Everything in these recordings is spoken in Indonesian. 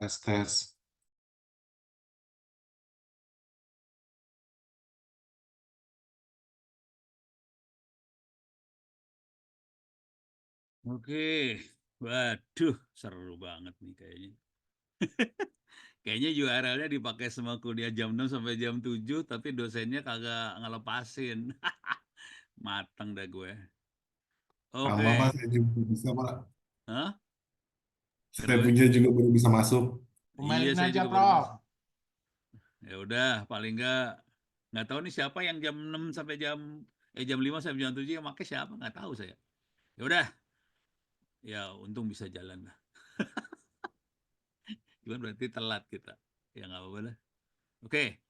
Tes tes. Oke, waduh seru banget nih kayaknya. Kayaknya URL-nya dipakai semua kuliah jam 6 sampai jam 7, tapi dosennya kagak ngelepasin. Mateng dah gue. Sama Pak, Oke. saya juga baru bisa Pak. Hah? Saya Kenapa? punya juga baru bisa masuk. Iya, Kembaliin saya aja, juga baru Prof. masuk. Ya udah, paling nggak tahu nih siapa yang jam 6 sampai jam 5 sampai jam 7 yang pakai siapa, nggak tahu saya. Ya udah, ya untung bisa jalan lah. Cuman berarti telat kita. Ya nggak apa-apa lah. Oke.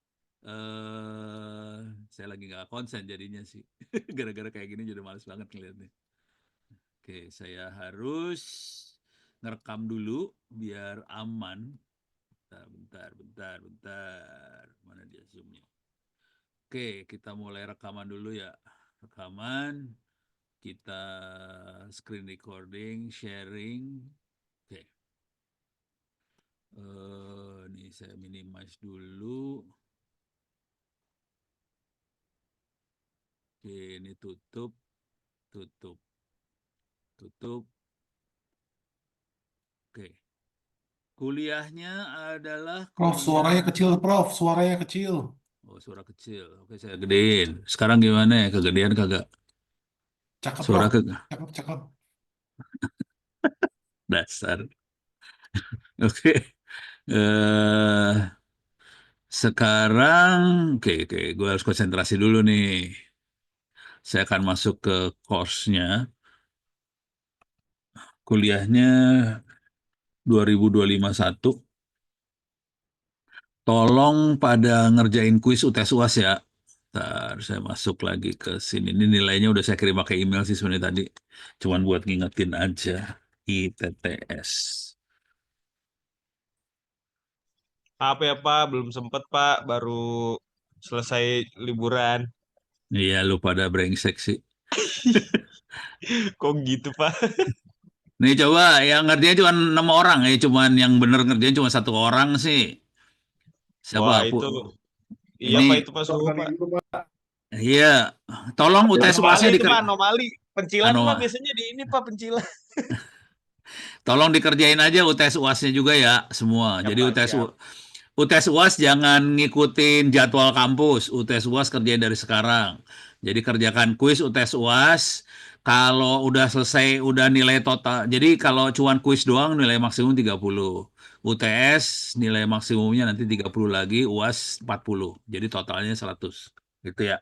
Saya lagi nggak konsen jadinya sih. Gara-gara kayak gini jadi males banget ngeliatnya. Oke, saya harus ngerekam dulu biar aman. Bentar. Mana dia zoomnya? Oke, kita mulai rekaman dulu ya. Rekaman, kita screen recording, sharing. Oke. Ini saya minimize dulu. Oke, ini tutup. Oke. Kuliahnya adalah Prof, suaranya kuliah. kecil, Prof. Suaranya kecil. Oh, suara kecil. Oke, saya gedein. Sekarang gimana ya? Kegedean kagak? Cakep, Suara Prof. ke Cakep. dasar. Oke. Eh sekarang oke, gue harus konsentrasi dulu nih. Saya akan masuk ke course-nya. Kuliahnya 2025-1. Tolong pada ngerjain kuis UTS UAS ya. Ntar saya masuk lagi ke sini. Ini nilainya udah saya kirim pakai email sih sebenarnya tadi. Cuman buat ngingetin aja. ITTS. Maaf ya Pak, belum sempet Pak, baru selesai liburan. Iya, lu pada brengsek sih. Kok gitu Pak? Nih coba yang ngerjain cuma 6 orang ya, cuman yang bener ngerjain cuma 1 orang sih. Siapa? Wah itu, iya Ini Pak itu Pak suhu Kali Pak. itu, Pak. iya, tolong UTS Anomali UAS-nya itu Pak, anomali. Pencilan anu, Pak biasanya di ini Pak pencilan. tolong dikerjain aja UTS UAS-nya juga ya semua. Ya Jadi Pak, siap. UTS UAS jangan ngikutin jadwal kampus. UTS UAS kerjain dari sekarang. Jadi kerjakan kuis UTS UAS. Kalau udah selesai, udah nilai total. Jadi kalau cuman kuis doang nilai maksimum 30. UTS nilai maksimumnya nanti 30 lagi, UAS 40. Jadi totalnya 100. Gitu ya.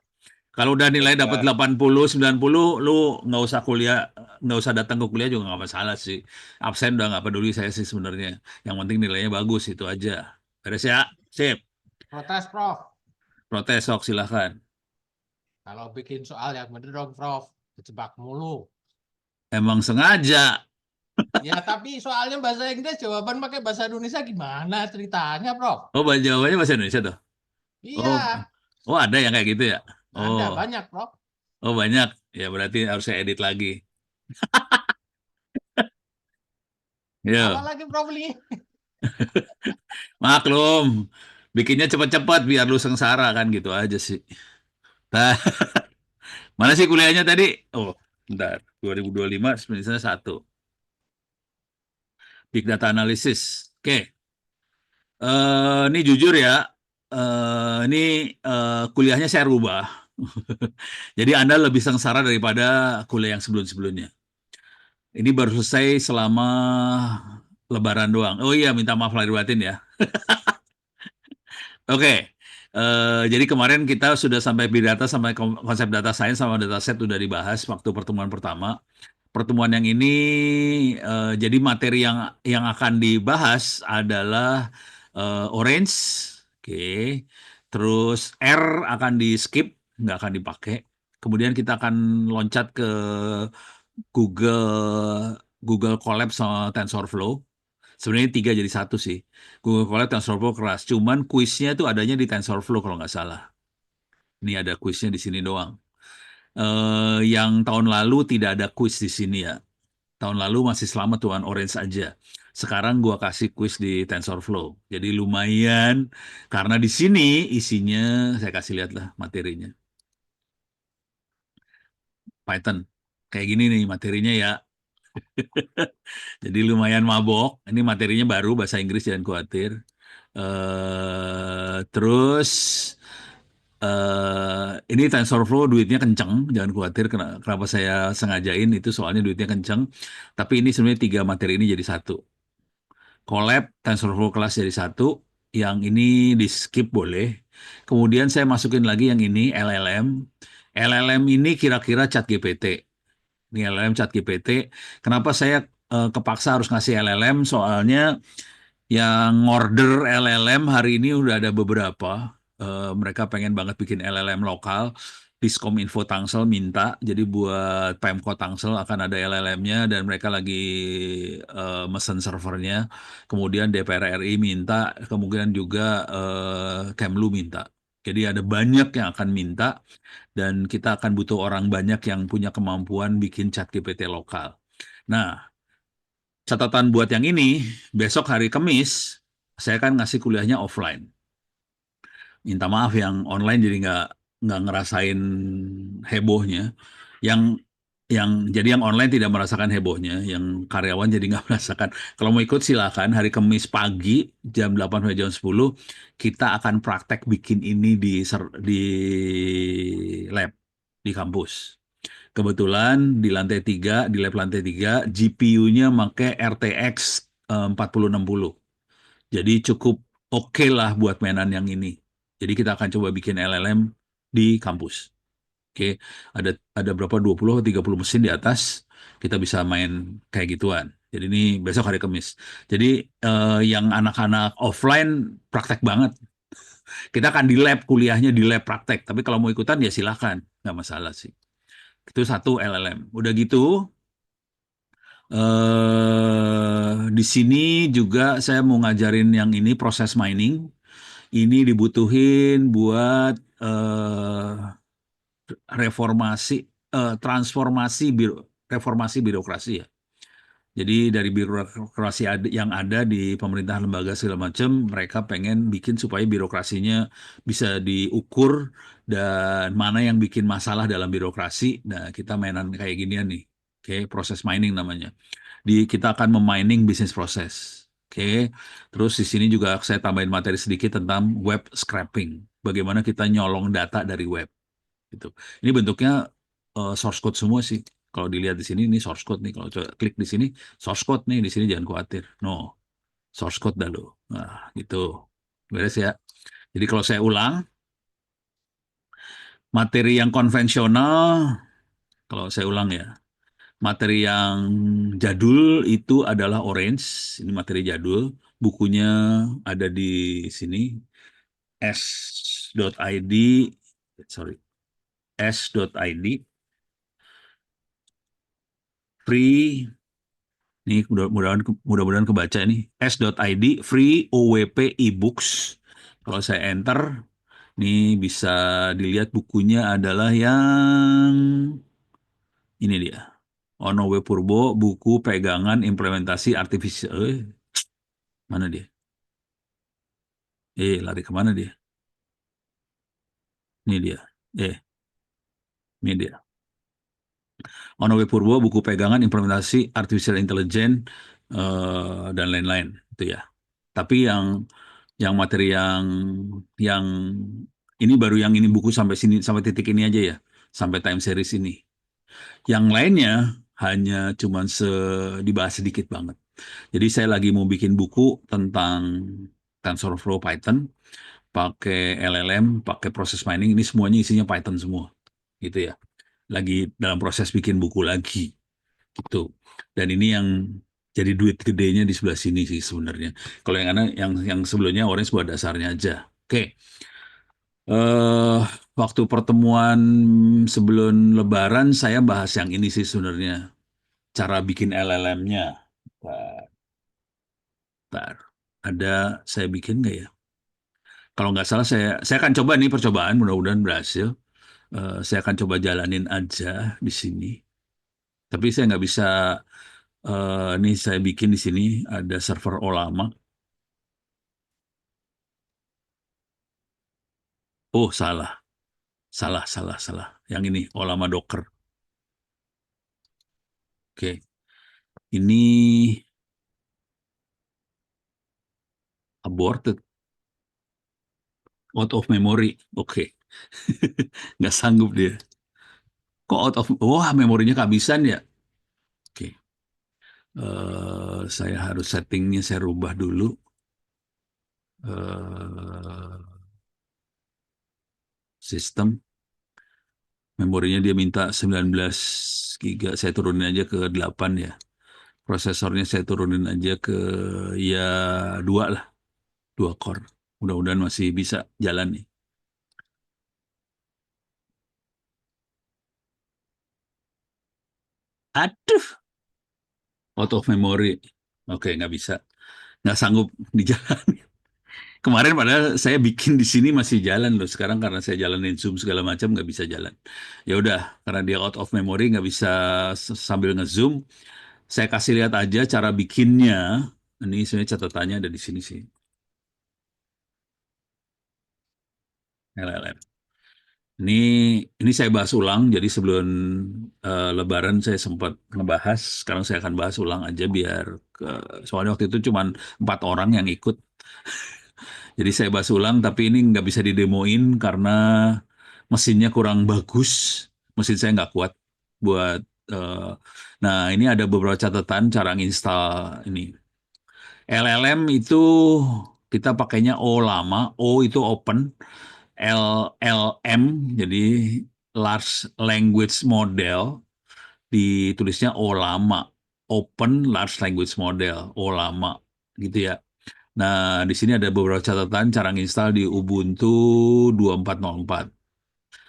Kalau udah nilai Baik dapat Pak. 80, 90, lu nggak usah kuliah, nggak usah datang ke kuliah juga nggak masalah sih. Absen udah nggak peduli saya sih sebenarnya. Yang penting nilainya bagus, itu aja. Beres ya? Sip. Protes, Prof. Protes, sok silahkan. Kalau bikin soal yang bener dong, Prof. Kejebak mulu. Emang sengaja. Ya, tapi soalnya bahasa Inggris, jawaban pakai bahasa Indonesia gimana ceritanya, Prof? Oh, jawabannya bahasa Indonesia tuh? Iya, Oh, oh ada yang kayak gitu ya? ada Oh, banyak, Prof. oh banyak. Ya berarti harus saya edit lagi. Yo, Apalagi Prof Li? maklum. Bikinnya cepet-cepet biar lu sengsara kan gitu aja sih. Nah, mana sih kuliahnya tadi? Oh, bentar. 2025 sebenarnya 1. Big Data Analysis. Oke. Ini jujur ya. Ini kuliahnya saya rubah. Jadi Anda lebih sengsara daripada kuliah yang sebelum-sebelumnya. Ini baru selesai selama Lebaran doang. Oh iya, minta maaf lahir batin ya. Oke. Jadi kemarin kita sudah sampai big data, sampai konsep data science sama data set sudah dibahas waktu pertemuan pertama. Pertemuan yang ini jadi materi yang akan dibahas adalah orange, oke. Terus R akan di skip, nggak akan dipakai. Kemudian kita akan loncat ke Google Colab sama TensorFlow. Sebenarnya 3 jadi 1 sih. Google Colab, TensorFlow keras. Cuman kuisnya itu adanya di TensorFlow kalau nggak salah. Ini ada kuisnya di sini doang. Yang tahun lalu tidak ada kuis di sini ya. Tahun lalu masih selamat tuan orange aja. Sekarang gua kasih quiz di TensorFlow. Jadi lumayan karena di sini isinya saya kasih lihat lah materinya. Python. Kayak gini nih materinya ya. Jadi lumayan mabok. Ini materinya baru bahasa Inggris, jangan khawatir. Terus ini TensorFlow duitnya kenceng, jangan khawatir. Kenapa saya sengajain itu soalnya duitnya kenceng. Tapi ini sebenarnya 3 materi ini jadi satu. Collab TensorFlow kelas jadi satu. Yang ini di skip boleh. Kemudian saya masukin lagi yang ini LLM. LLM ini kira-kira ChatGPT. Ini LLM ChatGPT. Kenapa saya kepaksa harus ngasih LLM? Soalnya yang order LLM hari ini udah ada beberapa. Mereka pengen banget bikin LLM lokal. Diskominfo Tangsel minta, jadi buat Pemko Tangsel akan ada LLM-nya dan mereka lagi mesen servernya. Kemudian DPR RI minta, kemungkinan juga Kemlu minta. Jadi ada banyak yang akan minta dan kita akan butuh orang banyak yang punya kemampuan bikin ChatGPT lokal. Nah, catatan buat yang ini, besok hari Kamis, saya kan ngasih kuliahnya offline. Minta maaf yang online jadi nggak ngerasain hebohnya. Yang jadi yang online tidak merasakan hebohnya, yang karyawan jadi nggak merasakan. Kalau mau ikut silakan hari Kamis pagi jam 8 sampai jam 10 kita akan praktek bikin ini di lab di kampus. Kebetulan di lantai 3, di lab lantai 3, GPU-nya pakai RTX 4060. Jadi cukup oke lah buat mainan yang ini. Jadi kita akan coba bikin LLM di kampus. Oke, ada berapa 20 atau 30 mesin di atas, kita bisa main kayak gituan. Jadi ini besok hari Kamis. Jadi yang anak-anak offline praktek banget. Kita akan di lab, kuliahnya di lab praktek. Tapi kalau mau ikutan ya silakan, nggak masalah sih. Itu satu LLM. Udah gitu, di sini juga saya mau ngajarin yang ini proses mining. Ini dibutuhin buat reformasi, reformasi birokrasi ya. Jadi dari birokrasi yang ada di pemerintah lembaga segala macam, mereka pengen bikin supaya birokrasinya bisa diukur dan mana yang bikin masalah dalam birokrasi. Nah, kita mainan kayak ginian nih. Oke, proses mining namanya. Kita akan memining bisnis proses. Oke, terus di sini juga saya tambahin materi sedikit tentang web scraping. Bagaimana kita nyolong data dari web. Gitu. Ini bentuknya source code semua sih. Kalau dilihat di sini ini source code nih. Kalau coba klik di sini source code nih, di sini jangan khawatir. No, source code dah lo. Nah, gitu. Beres ya. Jadi kalau saya ulang, materi yang konvensional, kalau saya ulang ya, materi yang jadul itu adalah Orange. Ini materi jadul. Bukunya ada di sini. s.id, sorry, s.id, free. Ini mudah-mudahan kebaca ini. s.id, free OWP ebooks. Kalau saya enter, ini bisa dilihat bukunya adalah yang ini dia. Ono W. Purbo, buku pegangan implementasi artifisial. Mana dia? Lari kemana dia? Ini dia. Ini dia. Ono W. Purbo, buku pegangan implementasi artificial intelligence dan lain-lain, itu ya. Tapi yang materi yang ini baru yang ini buku sampai sini, sampai titik ini aja ya, sampai time series ini. Yang lainnya hanya cuman dibahas sedikit banget. Jadi saya lagi mau bikin buku tentang TensorFlow Python, pakai LLM, pakai proses mining, ini semuanya isinya Python semua, gitu ya. Lagi dalam proses bikin buku lagi, gitu. Dan ini yang jadi duit gedenya di sebelah sini sih sebenarnya. Kalau yang sebelumnya orange buat dasarnya aja. Oke. Waktu pertemuan sebelum Lebaran saya bahas yang ini sih sebenarnya. Cara bikin LLM-nya. Bentar. Ada saya bikin nggak ya? Kalau nggak salah saya akan coba nih percobaan, mudah-mudahan berhasil. Saya akan coba jalanin aja di sini. Tapi saya nggak bisa Ini saya bikin di sini ada server Olama. Oh, salah. Salah. Yang ini Olama Docker. Oke. Ini aborted. Out of memory. Oke. Nggak sanggup dia. Kok out of... Wah, memorinya kehabisan ya? Oke. Saya harus settingnya saya rubah dulu. Eh, Sistem. Memorinya dia minta 19 giga. Saya turunin aja ke 8 ya. Prosesornya saya turunin aja ke ya 2 lah. 2 core. Mudah-mudahan masih bisa jalan nih. Aduh, out of memory. Oke, nggak bisa. Nggak sanggup di jalan. Kemarin padahal saya bikin di sini masih jalan loh. Sekarang karena saya jalanin Zoom segala macam nggak bisa jalan. Ya udah, karena dia out of memory nggak bisa sambil nge-zoom. Saya kasih lihat aja cara bikinnya. Ini sebenarnya catatannya ada di sini sih. LLM. Ini ini saya bahas ulang. Jadi sebelum Lebaran saya sempat ngebahas. Sekarang saya akan bahas ulang aja biar soalnya waktu itu cuma 4 orang yang ikut. Jadi saya bahas ulang, tapi ini nggak bisa didemoin karena mesinnya kurang bagus. Mesin saya nggak kuat buat. eh, nah, ini ada beberapa catatan cara nginstal ini. LLM itu kita pakainya O lama, O itu open, LLM jadi Large Language Model ditulisnya O lama, Open Large Language Model, O lama gitu ya. Nah, di sini ada beberapa catatan cara nginstal di Ubuntu 2404.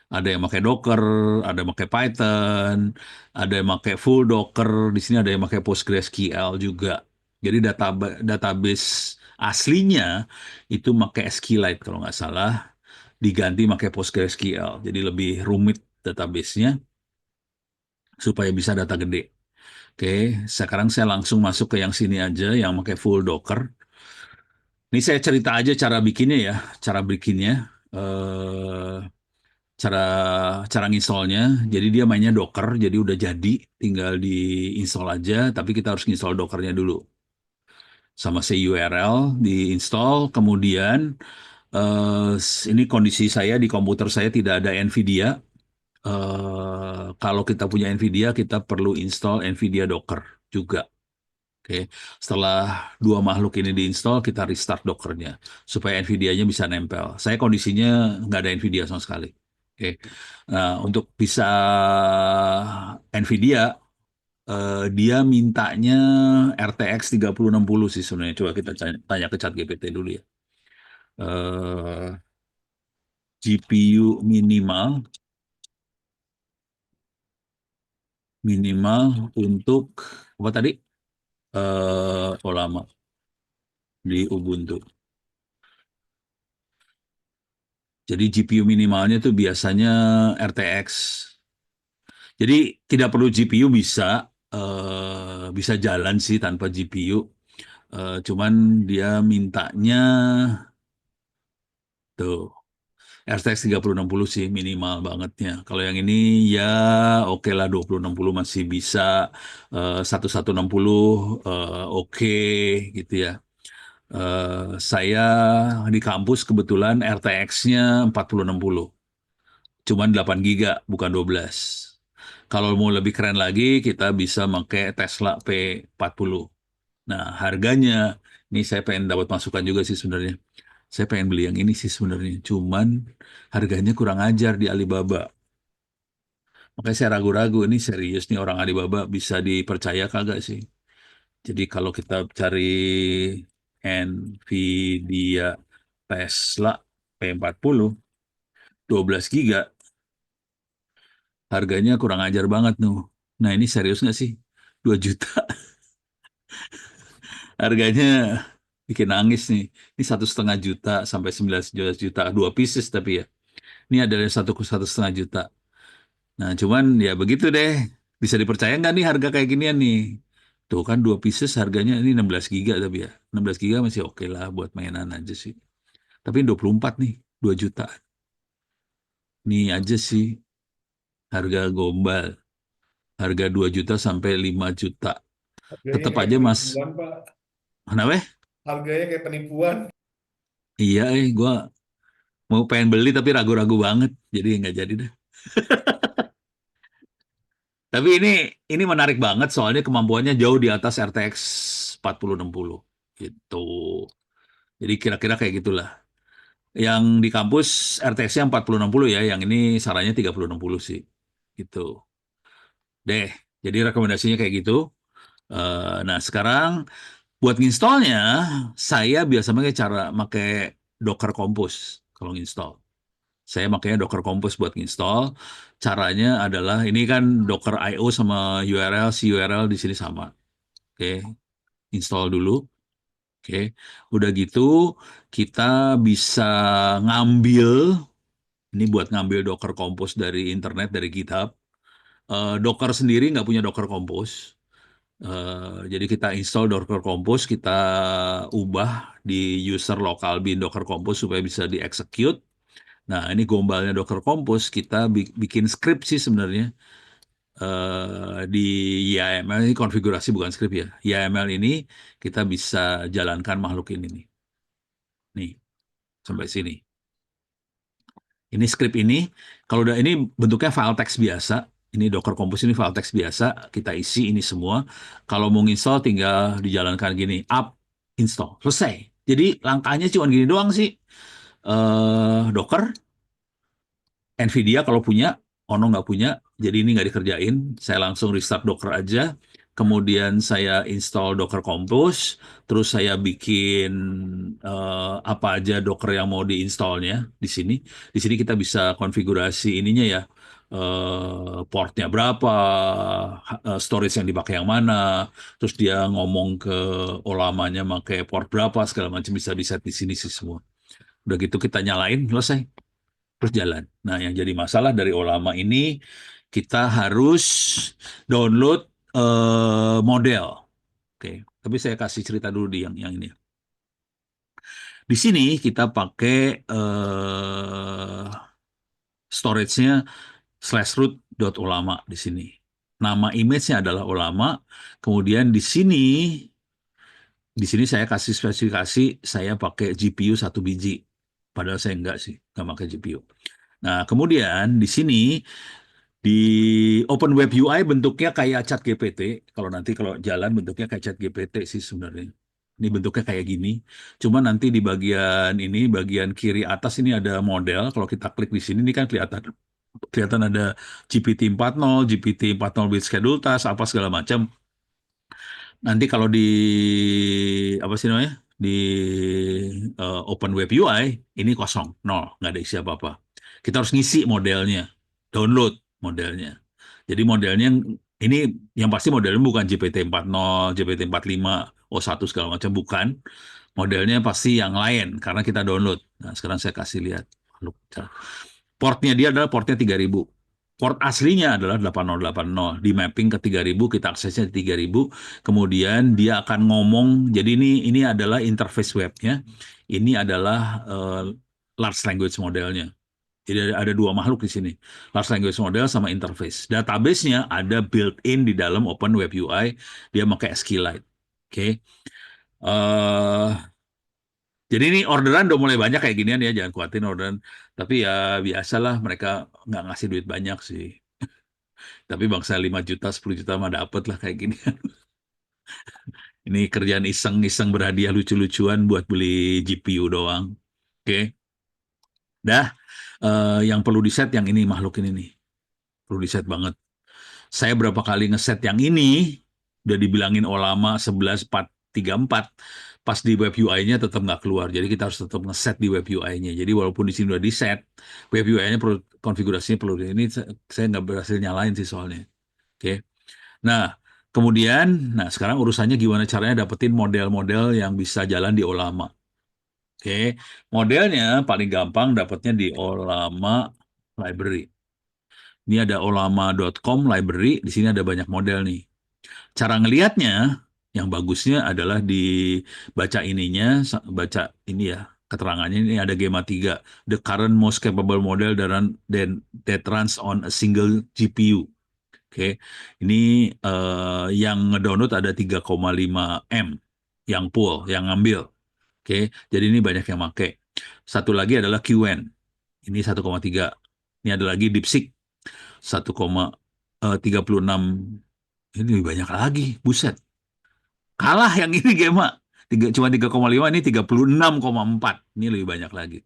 Ada yang pakai Docker, ada yang pakai Python, ada yang pakai full Docker, di sini ada yang pakai PostgreSQL juga. Jadi database aslinya itu pakai SQLite kalau nggak salah, diganti pakai PostgreSQL. Jadi lebih rumit databasenya supaya bisa data gede. Oke, sekarang saya langsung masuk ke yang sini aja, yang pakai full Docker. Ini saya cerita aja cara bikinnya ya, cara bikinnya, eh, cara cara nginstallnya. Jadi dia mainnya Docker, jadi udah jadi, tinggal diinstal aja. Tapi kita harus install Dockernya dulu, sama URL diinstal. Kemudian ini kondisi saya di komputer saya tidak ada NVIDIA. Kalau kita punya NVIDIA, kita perlu install NVIDIA Docker juga. Oke, setelah dua makhluk ini diinstal, kita restart Dockernya supaya NVIDIA-nya bisa nempel. Saya kondisinya nggak ada NVIDIA sama sekali. Oke, nah untuk bisa NVIDIA, dia mintanya RTX 3060 sih sebenarnya. Coba kita tanya ke ChatGPT dulu ya. GPU minimal untuk apa tadi? Lama di Ubuntu. Jadi GPU minimalnya itu biasanya RTX. Jadi tidak perlu GPU bisa jalan sih tanpa GPU. Cuman dia mintanya tuh RTX 3060 sih minimal bangetnya. Kalau yang ini ya oke lah 2060 masih bisa, 1160 oke gitu ya. Saya di kampus kebetulan RTX-nya 4060. Cuman 8 giga, bukan 12. Kalau mau lebih keren lagi, kita bisa pakai Tesla P40. Nah, harganya, ini saya pengen dapat masukan juga sih sebenarnya. Saya pengen beli yang ini sih sebenarnya. Cuman harganya kurang ajar di Alibaba. Makanya saya ragu-ragu, ini serius nih orang Alibaba bisa dipercaya kagak sih? Jadi kalau kita cari Nvidia Tesla P40, 12 giga, harganya kurang ajar banget tuh. Nah ini serius nggak sih? 2 juta. Harganya bikin nangis nih. Ini 1,5 juta sampai 19 juta. 2 pieces tapi ya. Ini ada 1 ke 1,5 juta. Nah cuman ya begitu deh. Bisa dipercaya nggak nih harga kayak ginian nih? Tuh kan 2 pieces harganya ini 16 giga tapi ya. 16 giga masih oke lah buat mainan aja sih. Tapi 24 nih, 2 juta. Ini aja sih harga gombal. Harga 2 juta sampai 5 juta. Harganya Tetap kayak aja Mas. penipuan, Pak. Kenapa? Harganya kayak penipuan. Iya, gue mau pengen beli tapi ragu-ragu banget. Jadi nggak jadi deh. Tapi ini menarik banget soalnya kemampuannya jauh di atas RTX 4060 gitu. Jadi kira-kira kayak gitulah. Yang di kampus RTX-nya 4060 ya, yang ini sarannya 3060 sih. Gitu. Deh, jadi rekomendasinya kayak gitu. Nah, sekarang buat nginstallnya, saya biasa pakai Docker Compose kalau nginstall. Saya makanya Docker Compose buat nginstall. Caranya adalah ini kan Docker IO sama URL, si URL di sini sama. Oke, install dulu. Oke, udah gitu kita bisa ngambil ini buat ngambil Docker Compose dari internet dari GitHub. Docker sendiri nggak punya Docker Compose. Jadi kita install Docker Compose, kita ubah di user local bin Docker Compose supaya bisa di-execute. Nah, ini gombalnya Docker Compose, kita bikin script sih sebenarnya. Di YAML, ini konfigurasi bukan script ya. YAML ini kita bisa jalankan makhluk ini nih. Nih, sampai sini. Ini script ini, kalau udah ini bentuknya file text biasa. Ini Docker Compose ini file text biasa, kita isi ini semua. Kalau mau install tinggal dijalankan gini, up, install, selesai. Jadi langkahnya cuma gini doang sih. Docker, NVIDIA kalau punya, Ono nggak punya, jadi ini nggak dikerjain. Saya langsung restart Docker aja. Kemudian saya install Docker Compose, terus saya bikin apa aja Docker yang mau diinstalnya di sini. Di sini kita bisa konfigurasi ininya ya, portnya berapa, storage yang dipakai yang mana, terus dia ngomong ke olamanya pakai port berapa, segala macam bisa di set di sini sih semua. Udah gitu kita nyalain, selesai terus jalan. Nah, yang jadi masalah dari Olama ini kita harus download model. Oke, tapi saya kasih cerita dulu di yang ini. Di sini kita pakai storage-nya /root.olama di sini. Nama image-nya adalah Olama. Kemudian di sini saya kasih spesifikasi saya pakai GPU 1 biji. Padahal saya enggak sih, nggak pakai GPU. Nah, kemudian di sini di Open Web UI bentuknya kayak Chat GPT. Kalau jalan bentuknya kayak Chat GPT sih sebenarnya. Ini bentuknya kayak gini. Cuma nanti di bagian kiri atas ini ada model. Kalau kita klik di sini, ini kan kelihatan ada GPT-40, GPT-40 with schedule task, apa segala macam. Nanti kalau di apa sih namanya di Open Web UI ini kosong, nol, nggak ada isi apa-apa. Kita harus ngisi modelnya, download modelnya. Jadi modelnya ini yang pasti modelnya bukan GPT-40, GPT-45, O1 segala macam bukan. Modelnya pasti yang lain karena kita download. Nah, sekarang saya kasih lihat. Portnya dia adalah portnya 3000. Port aslinya adalah 8080. Di mapping ke 3000, kita aksesnya di 3000. Kemudian dia akan ngomong, jadi ini adalah interface webnya. Ini adalah large language modelnya. Jadi ada dua makhluk di sini. Large language model sama interface. Database-nya ada built-in di dalam Open Web UI. Dia pakai SQLite. Oke. Jadi ini orderan udah mulai banyak kayak ginian ya, jangan khawatir orderan. Tapi ya biasalah mereka nggak ngasih duit banyak sih. Tapi bangsa 5 juta, 10 juta mah dapet lah kayak gini. Ini kerjaan iseng-iseng berhadiah lucu-lucuan buat beli GPU doang. Oke. Dah, yang perlu di set yang ini makhluk ini nih. Perlu di set banget. Saya berapa kali ngeset yang ini, udah dibilangin Olama 11434, pas di web UI-nya tetap nggak keluar. Jadi kita harus tetap ngeset di web UI-nya. Jadi walaupun di sini udah di set, web UI-nya perlu konfigurasinya perlu ini saya nggak berhasil nyalain sih soalnya. Oke. Nah, kemudian, sekarang urusannya gimana caranya dapetin model-model yang bisa jalan di Olama. Oke, modelnya paling gampang dapatnya di Olama Library. Ini ada olama.com library, di sini ada banyak model nih. Cara ngelihatnya, yang bagusnya adalah dibaca ininya, baca ini ya, keterangannya ini ada Gemma 3, the current most capable model that runs on a single GPU. Oke, ini yang ngedownload ada 3,5 M yang pool, yang ngambil. Oke, jadi ini banyak yang pakai. Satu lagi adalah QN, ini 1,3. Ini ada lagi DeepSeek 1,36. Ini lebih banyak lagi, buset. Kalah yang ini Gema. Cuma 3,5, ini 36,4. Ini lebih banyak lagi.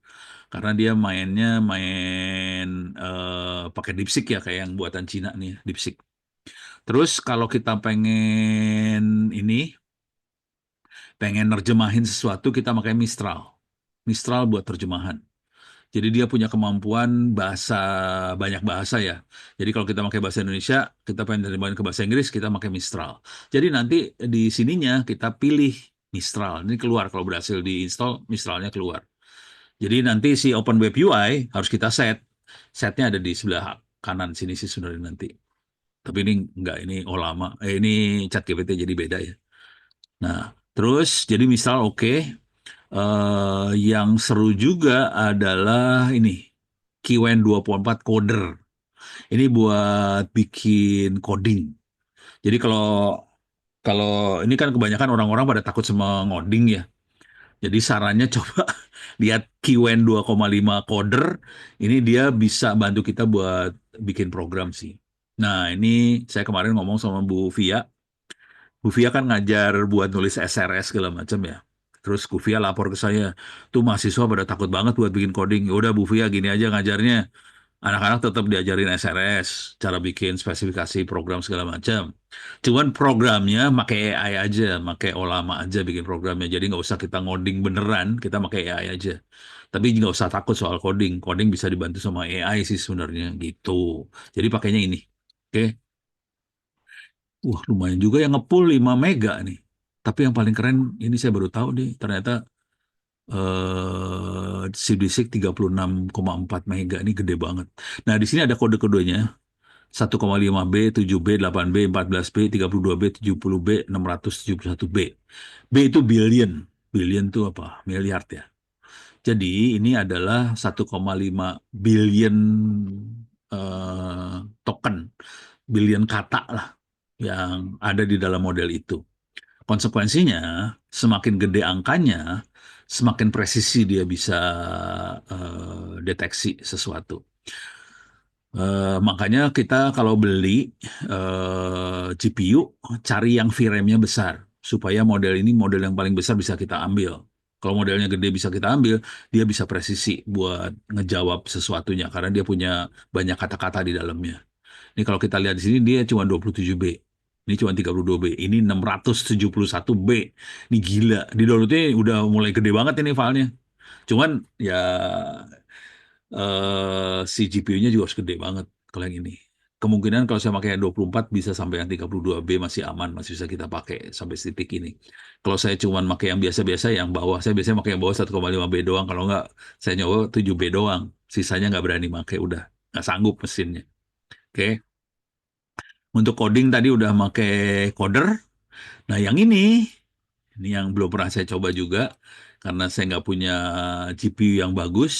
Karena dia mainnya main pakai DeepSeek ya, kayak yang buatan Cina nih, DeepSeek. Terus kalau kita pengen nerjemahin sesuatu, kita pakai Mistral. Mistral buat terjemahan. Jadi dia punya kemampuan banyak bahasa ya. Jadi kalau kita pakai bahasa Indonesia, kita pengen terjemahin ke bahasa Inggris, kita pakai Mistral. Jadi nanti di sininya kita pilih Mistral. Ini keluar, kalau berhasil diinstal, Mistralnya keluar. Jadi nanti si Open Web UI harus kita set. Setnya ada di sebelah kanan sini sih sebenarnya nanti. Tapi ini enggak, ini lama. Ini ChatGPT jadi beda ya. Nah, terus jadi Mistral oke. Yang seru juga adalah ini Kiwen 24 Coder. Ini buat bikin coding. Jadi kalau kalau ini kan kebanyakan orang-orang pada takut sama ngoding ya. Jadi sarannya coba lihat Kiwen 2,5 Coder. Ini dia bisa bantu kita buat bikin program sih. Nah, ini saya kemarin ngomong sama Bu Via. Bu Fia kan ngajar buat nulis SRS segala macam ya. Terus Bu Fia lapor ke saya, tuh mahasiswa pada takut banget buat bikin coding. Ya udah Bu Fia gini aja ngajarnya. Anak-anak tetap diajarin SRS, cara bikin spesifikasi program segala macam. Cuman programnya pakai AI aja, pakai Olama aja bikin programnya. Jadi nggak usah kita ngoding beneran, kita pakai AI aja. Tapi nggak usah takut soal coding. Coding bisa dibantu sama AI sih sebenarnya gitu. Jadi pakainya ini. Oke. Wah, lumayan juga yang ngepull 5 mega nih. Tapi yang paling keren, ini saya baru tahu nih, ternyata CDSIC 36,4 mega, ini gede banget. Nah, di sini ada kode-kodenya, 1,5B, 7B, 8B, 14B, 32B, 70B, 671B. B itu billion. Billion itu apa? Miliar ya. Jadi ini adalah 1,5 billion token, billion kata lah yang ada di dalam model itu. Konsekuensinya, semakin gede angkanya, semakin presisi dia bisa deteksi sesuatu. Makanya kita kalau beli GPU, cari yang VRAM-nya besar, supaya model ini model yang paling besar bisa kita ambil. Kalau modelnya gede bisa kita ambil, dia bisa presisi buat ngejawab sesuatunya, karena dia punya banyak kata-kata di dalamnya. Ini kalau kita lihat di sini dia cuma 27B. Ini cuma 32B. Ini 671B. Ini gila. Di downloadnya udah mulai gede banget ini filenya. Cuman ya si GPU-nya juga harus gede banget kalau yang ini. Kemungkinan kalau saya pakai yang 24 bisa sampai yang 32B masih aman, masih bisa kita pakai sampai titik ini. Kalau saya cuma pakai yang biasa-biasa, yang bawah, saya biasanya pakai yang bawah 1,5B doang. Kalau nggak, saya nyoba 7B doang. Sisanya nggak berani pakai, udah nggak sanggup mesinnya. Oke. Untuk coding tadi udah pakai coder. Nah, yang ini yang belum pernah saya coba juga karena saya nggak punya GPU yang bagus.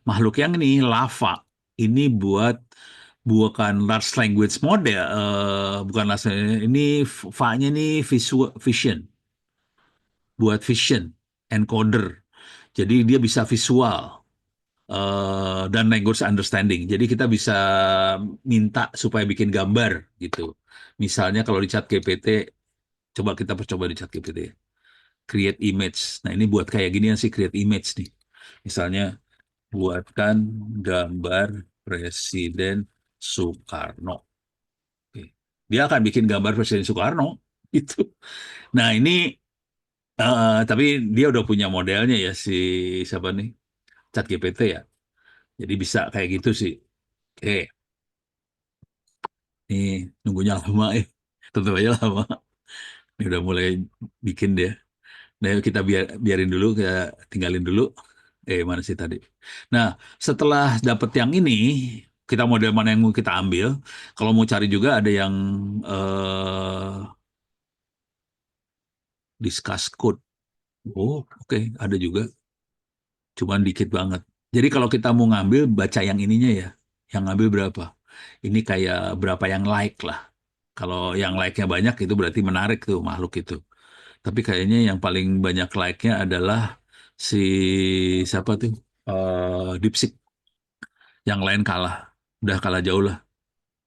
Makhluk yang ini Lava. Ini bukan large language model, bukan large language, ini VA-nya ini vision, buat vision encoder. Jadi dia bisa visual dan language understanding. Jadi kita bisa minta supaya bikin gambar gitu. Misalnya kalau di ChatGPT, coba kita percoba di ChatGPT, create image. Nah ini buat kayak gini sih, create image nih. Misalnya buatkan gambar Presiden Soekarno. Oke. Dia akan bikin gambar Presiden Soekarno gitu. Nah ini tapi dia udah punya modelnya ya si siapa nih, ChatGPT ya. Jadi bisa kayak gitu sih. Oke, ini nunggunya lama ya. Tentu aja lama. Ini udah mulai bikin dia. Nah, kita biarin dulu, kita tinggalin dulu. Mana sih tadi? Nah, setelah dapet yang ini, kita model mana yang mau kita ambil. Kalau mau cari juga ada yang discuss code. Oh, oke, ada juga. Cuman dikit banget. Jadi kalau kita mau ngambil, baca yang ininya ya. Yang ngambil berapa? Ini kayak berapa yang like lah. Kalau yang like-nya banyak, itu berarti menarik tuh makhluk itu. Tapi kayaknya yang paling banyak like-nya adalah si siapa tuh? DeepSeek. Yang lain kalah. Udah kalah jauh lah.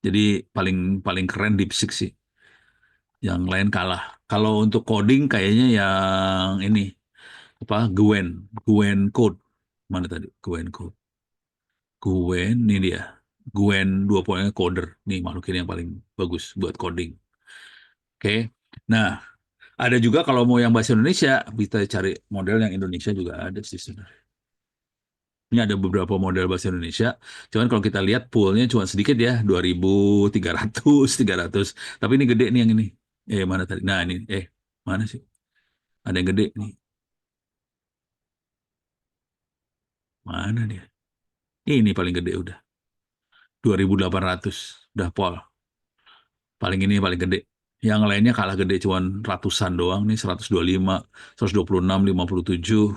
Jadi paling paling keren DeepSeek sih. Yang lain kalah. Kalau untuk coding kayaknya yang ini apa? Gwen Code. Mana tadi? Gwen Code. Gwen, ini dia. Gwen 2.0 coder. Nih makhluk ini yang paling bagus buat coding. Oke. Nah, ada juga kalau mau yang bahasa Indonesia, bisa cari model yang Indonesia juga ada sih sebenarnya. Ini ada beberapa model bahasa Indonesia. Cuman kalau kita lihat poolnya cuma sedikit ya, 2.300, 300. Tapi ini gede nih yang ini. Mana tadi? Nah, ini. Mana sih? Ada yang gede nih. Mana dia? Ini paling gede udah. 2.800. Udah pol. Paling ini paling gede. Yang lainnya kalah gede, cuman ratusan doang nih, 125, 126, 57.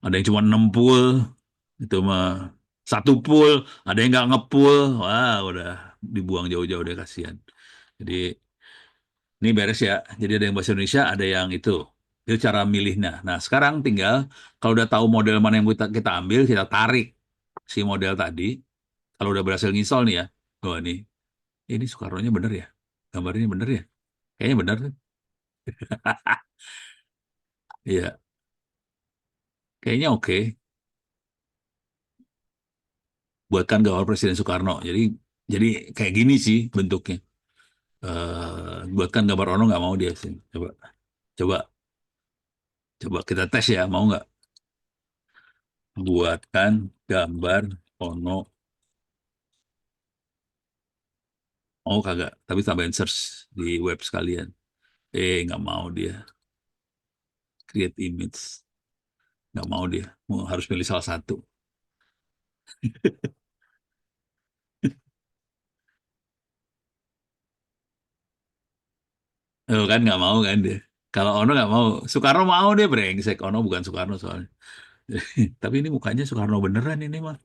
Ada yang cuma 6 pool, itu mah satu pool, ada yang nggak ngepool, wah udah dibuang jauh-jauh deh kasihan. Jadi ini beres ya. Jadi ada yang bahasa Indonesia, ada yang itu. Itu cara milihnya. Nah sekarang tinggal kalau udah tahu model mana yang kita ambil, kita tarik si model tadi. Kalau udah berhasil nginstal nih ya, oh ini Soekarno-nya bener ya, gambarnya bener ya, kayaknya bener tuh. Iya, kayaknya oke. Buatkan gambar Presiden Soekarno. Jadi kayak gini sih bentuknya. Buatkan gambar Ono nggak mau dia sih. Coba, coba, coba kita tes ya. Mau nggak? Buatkan gambar Ono. Mau kagak? Tapi tambahin search di web sekalian. Nggak mau dia. Create image. Nggak mau dia. Harus pilih salah satu. Kan nggak mau kan dia. Kalau Ono nggak mau. Soekarno mau dia brengsek. Ono bukan Soekarno soalnya. Tapi ini mukanya Soekarno beneran ini mah.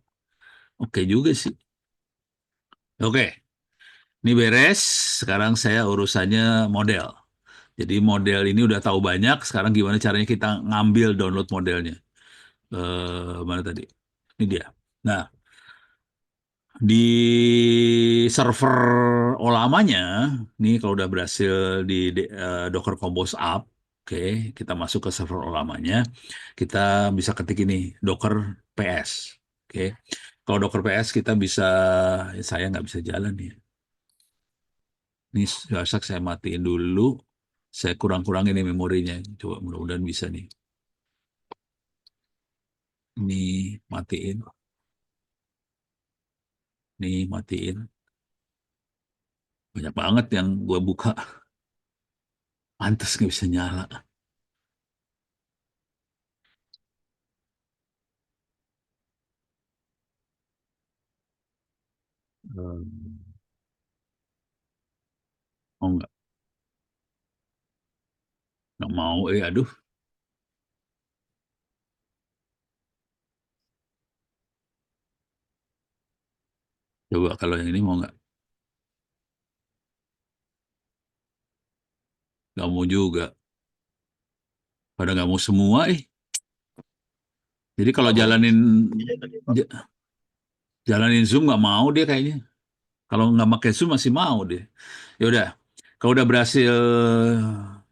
Oke juga sih. Oke, ini beres. Sekarang saya urusannya model. Jadi model ini udah tahu banyak. Sekarang gimana caranya kita ngambil download modelnya? Mana tadi? Ini dia. Nah, di server Olamanya, nih kalau udah berhasil di Docker Compose up, oke, kita masuk ke server Olamanya, kita bisa ketik ini Docker PS, oke. Kalau Docker PS kita bisa, saya nggak bisa jalan nih. Ini saya matiin dulu. Saya kurang-kurangin ini memorinya. Coba mudah-mudahan bisa nih. Ini matiin. Nih matiin. Banyak banget yang gua buka. Pantes nggak bisa nyala. Hmm. Oh nggak mau. Aduh. Coba kalau yang ini mau nggak? Nggak mau juga. Pada nggak mau semua. Jadi kalau Nggak mau. ja- jalanin Zoom nggak mau dia kayaknya. Kalau nggak pakai Zoom masih mau deh. Ya udah, kalau udah berhasil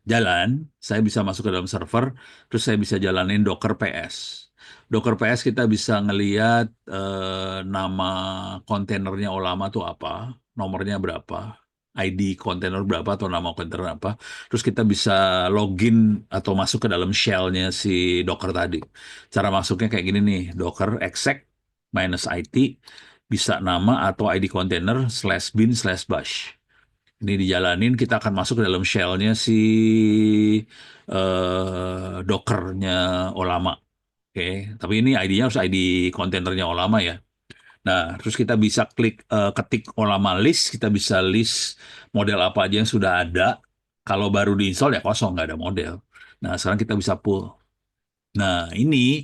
jalan, saya bisa masuk ke dalam server, terus saya bisa jalanin Docker PS. Docker PS kita bisa ngeliat nama kontainernya Olama tuh apa, nomornya berapa, ID kontainer berapa atau nama kontainer apa. Terus kita bisa login atau masuk ke dalam shell-nya si Docker tadi. Cara masuknya kayak gini nih, Docker exec minus IT bisa nama atau ID container /bin/bash. Ini dijalanin, kita akan masuk ke dalam shell-nya si Docker-nya Olama. Oke, tapi ini ID-nya harus ID kontainernya Olama ya. Nah, terus kita bisa ketik Olama list, kita bisa list model apa aja yang sudah ada. Kalau baru diinstal ya kosong, nggak ada model. Nah, sekarang kita bisa pull. Nah, ini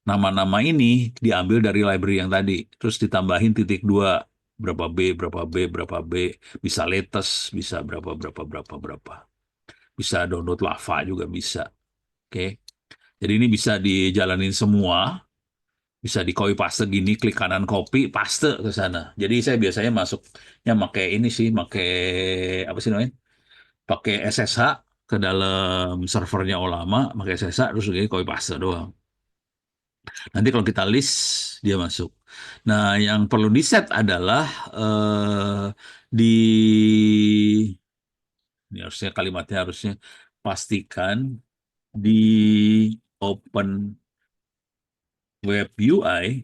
nama-nama ini diambil dari library yang tadi, terus ditambahin titik dua, berapa B, berapa B, berapa B, bisa latest, bisa berapa, berapa, berapa, berapa. Bisa download lava juga bisa. Oke. Jadi ini bisa dijalanin semua, bisa di copy paste gini, klik kanan copy, paste ke sana. Jadi saya biasanya masuknya pakai ini sih, pakai apa sih namanya? Pakai SSH ke dalam servernya Olama, pakai SSH terus gini copy paste doang. Nanti kalau kita list dia masuk. Nah, yang perlu di set adalah di ini harusnya kalimatnya harusnya pastikan di open web UI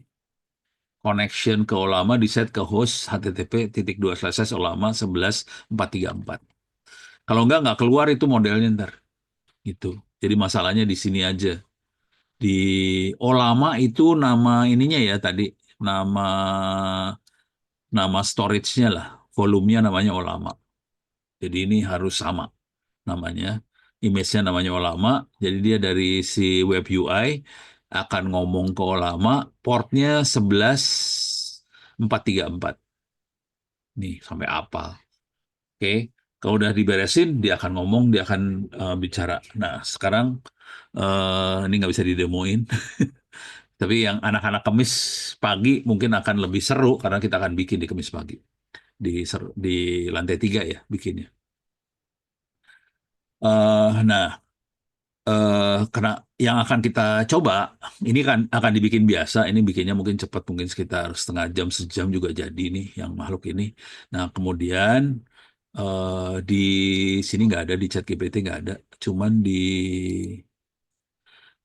connection ke Olama di set ke host http://olama11.434. Kalau nggak keluar itu modelnya ntar. Gitu. Jadi masalahnya di sini aja. Di Olama itu nama ininya ya tadi, nama nama storage-nya lah, volumenya namanya Olama. Jadi ini harus sama namanya, image-nya namanya Olama. Jadi dia dari si web UI akan ngomong ke Olama, portnya 11.434. Nih sampai apa? Oke, kalau udah diberesin, dia akan ngomong, dia akan bicara. Nah, sekarang ini nggak bisa didemoin. Tapi yang anak-anak kemis pagi mungkin akan lebih seru karena kita akan bikin di kemis pagi. Di lantai 3 ya bikinnya. Nah, karena yang akan kita coba, ini kan akan dibikin biasa, ini bikinnya mungkin cepat, mungkin sekitar setengah jam, sejam juga jadi nih yang makhluk ini. Nah, kemudian di sini nggak ada, di ChatGPT nggak ada, cuman di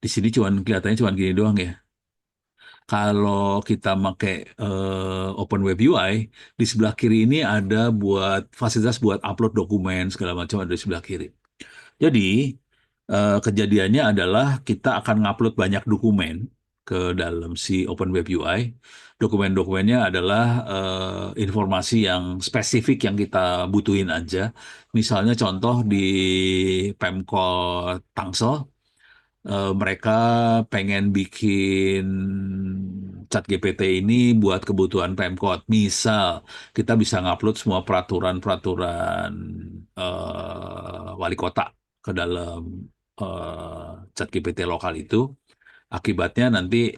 sini cuman kelihatannya cuman gini doang ya. Kalau kita pakai Open Web UI, di sebelah kiri ini ada buat fasilitas buat upload dokumen segala macam ada di sebelah kiri. Jadi kejadiannya adalah kita akan ngupload banyak dokumen ke dalam si Open Web UI. Dokumen-dokumennya adalah informasi yang spesifik yang kita butuhin aja. Misalnya contoh di Pemkot Tangsel, mereka pengen bikin ChatGPT ini buat kebutuhan Pemkot. Misal, kita bisa ngupload semua peraturan-peraturan wali kota ke dalam ChatGPT lokal itu. Akibatnya nanti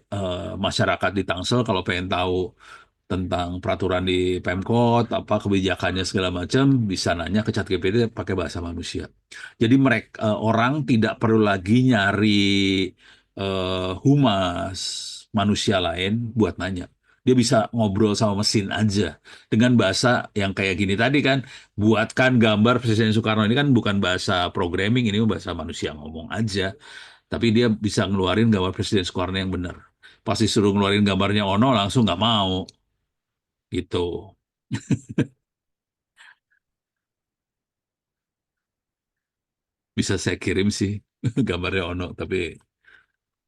masyarakat di Tangsel kalau pengen tahu tentang peraturan di Pemkot, apa kebijakannya segala macam, bisa nanya ke ChatGPT pakai bahasa manusia. Jadi mereka orang tidak perlu lagi nyari humas manusia lain buat nanya. Dia bisa ngobrol sama mesin aja dengan bahasa yang kayak gini tadi kan. Buatkan gambar Presiden Soekarno, ini kan bukan bahasa programming, ini bahasa manusia ngomong aja. Tapi dia bisa ngeluarin gambar Presiden Soekarno yang benar. Pas disuruh ngeluarin gambarnya Ono langsung nggak mau gitu. Bisa saya kirim sih gambarnya Ono, tapi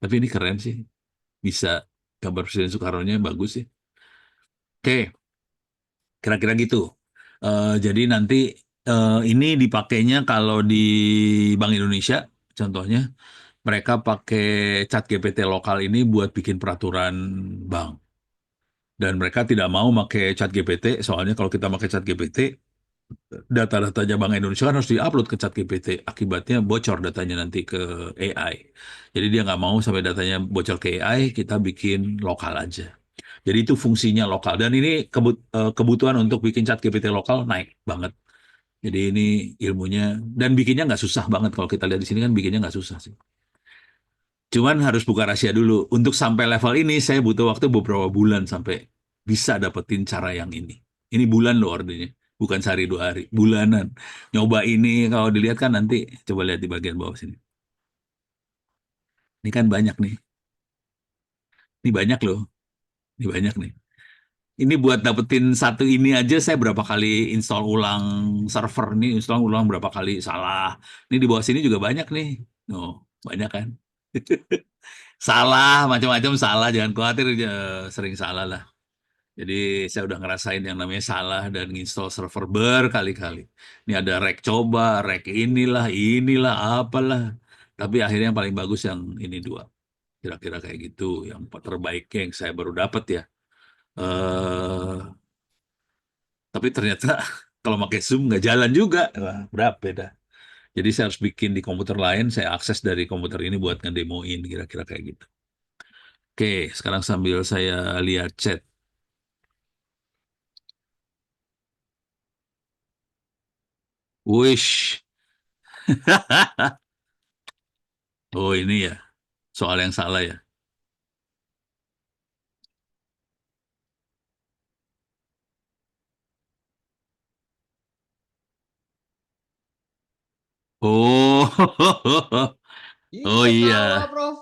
ini keren sih. Bisa gambar Presiden Soekarno-nya bagus sih. Oke, kira-kira gitu. Jadi nanti ini dipakainya kalau di Bank Indonesia, contohnya mereka pakai ChatGPT lokal ini buat bikin peraturan bank. Dan mereka tidak mau pakai ChatGPT, soalnya kalau kita pakai ChatGPT, data-datanya Bank Indonesia kan harus diupload ke ChatGPT. Akibatnya bocor datanya nanti ke AI. Jadi dia nggak mau sampai datanya bocor ke AI, kita bikin lokal aja. Jadi itu fungsinya lokal. Dan ini kebutuhan untuk bikin ChatGPT lokal naik banget. Jadi ini ilmunya, dan bikinnya nggak susah banget. Kalau kita lihat di sini kan bikinnya nggak susah sih. Cuman harus buka rahasia dulu. Untuk sampai level ini, saya butuh waktu beberapa bulan sampai bisa dapetin cara yang ini. Ini bulan loh artinya. Bukan sehari 2 hari. Bulanan. Nyoba ini, kalau dilihat kan nanti, coba lihat di bagian bawah sini. Ini kan banyak nih. Ini banyak loh. Ini banyak nih. Ini buat dapetin satu ini aja, saya berapa kali install ulang server nih, install ulang berapa kali salah. Ini di bawah sini juga banyak nih. Oh, banyak kan? Salah, macam-macam salah. Jangan khawatir, sering salah lah. Jadi saya udah ngerasain yang namanya salah dan install server berkali-kali. Ini ada rek coba, rek inilah, apalah. Tapi akhirnya yang paling bagus yang ini dua. Kira-kira kayak gitu. Yang terbaiknya yang saya baru dapat ya. eh tapi ternyata kalau pakai Zoom nggak jalan juga. Wah, berapa dah. Jadi saya harus bikin di komputer lain, saya akses dari komputer ini buat ngedemoin kira-kira kayak gitu. Oke, sekarang sambil saya lihat chat. Wish. Oh ini ya, soal yang salah ya. Oh, oh Iya salah, iya, Prof.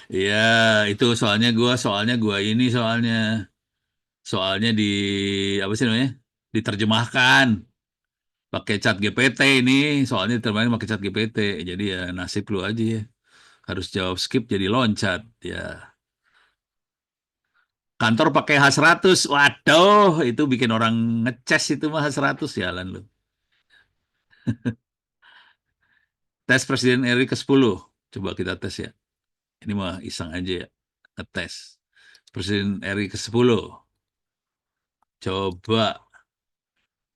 iya itu soalnya gua ini soalnya apa sih namanya? Diterjemahkan pakai chat GPT ini, soalnya diterjemahkan pakai chat GPT. Jadi ya nasib lu aja ya. Harus jawab skip jadi loncat ya. Kantor pakai H100, waduh itu bikin orang ngeces itu mah H100 jalan lu. Tes Presiden RI ke-10, coba kita tes ya. Ini mah iseng aja ya, ngetes. Presiden RI ke-10, coba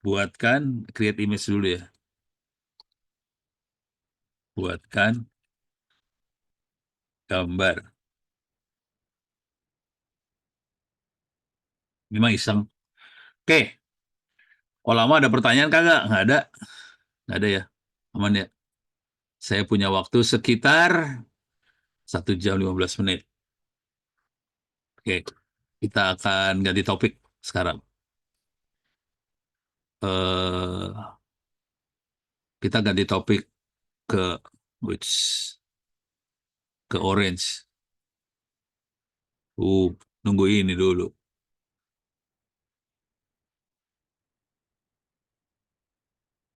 buatkan, create image dulu ya. Buatkan gambar. Ini mah iseng. Oke, kalau lama ada pertanyaan kagak? Nggak ada ya. Aman ya. Saya punya waktu sekitar 1 jam 15 menit. Oke, kita akan ganti topik sekarang. eh kita ganti topik ke which ke orange. Nunggu ini dulu.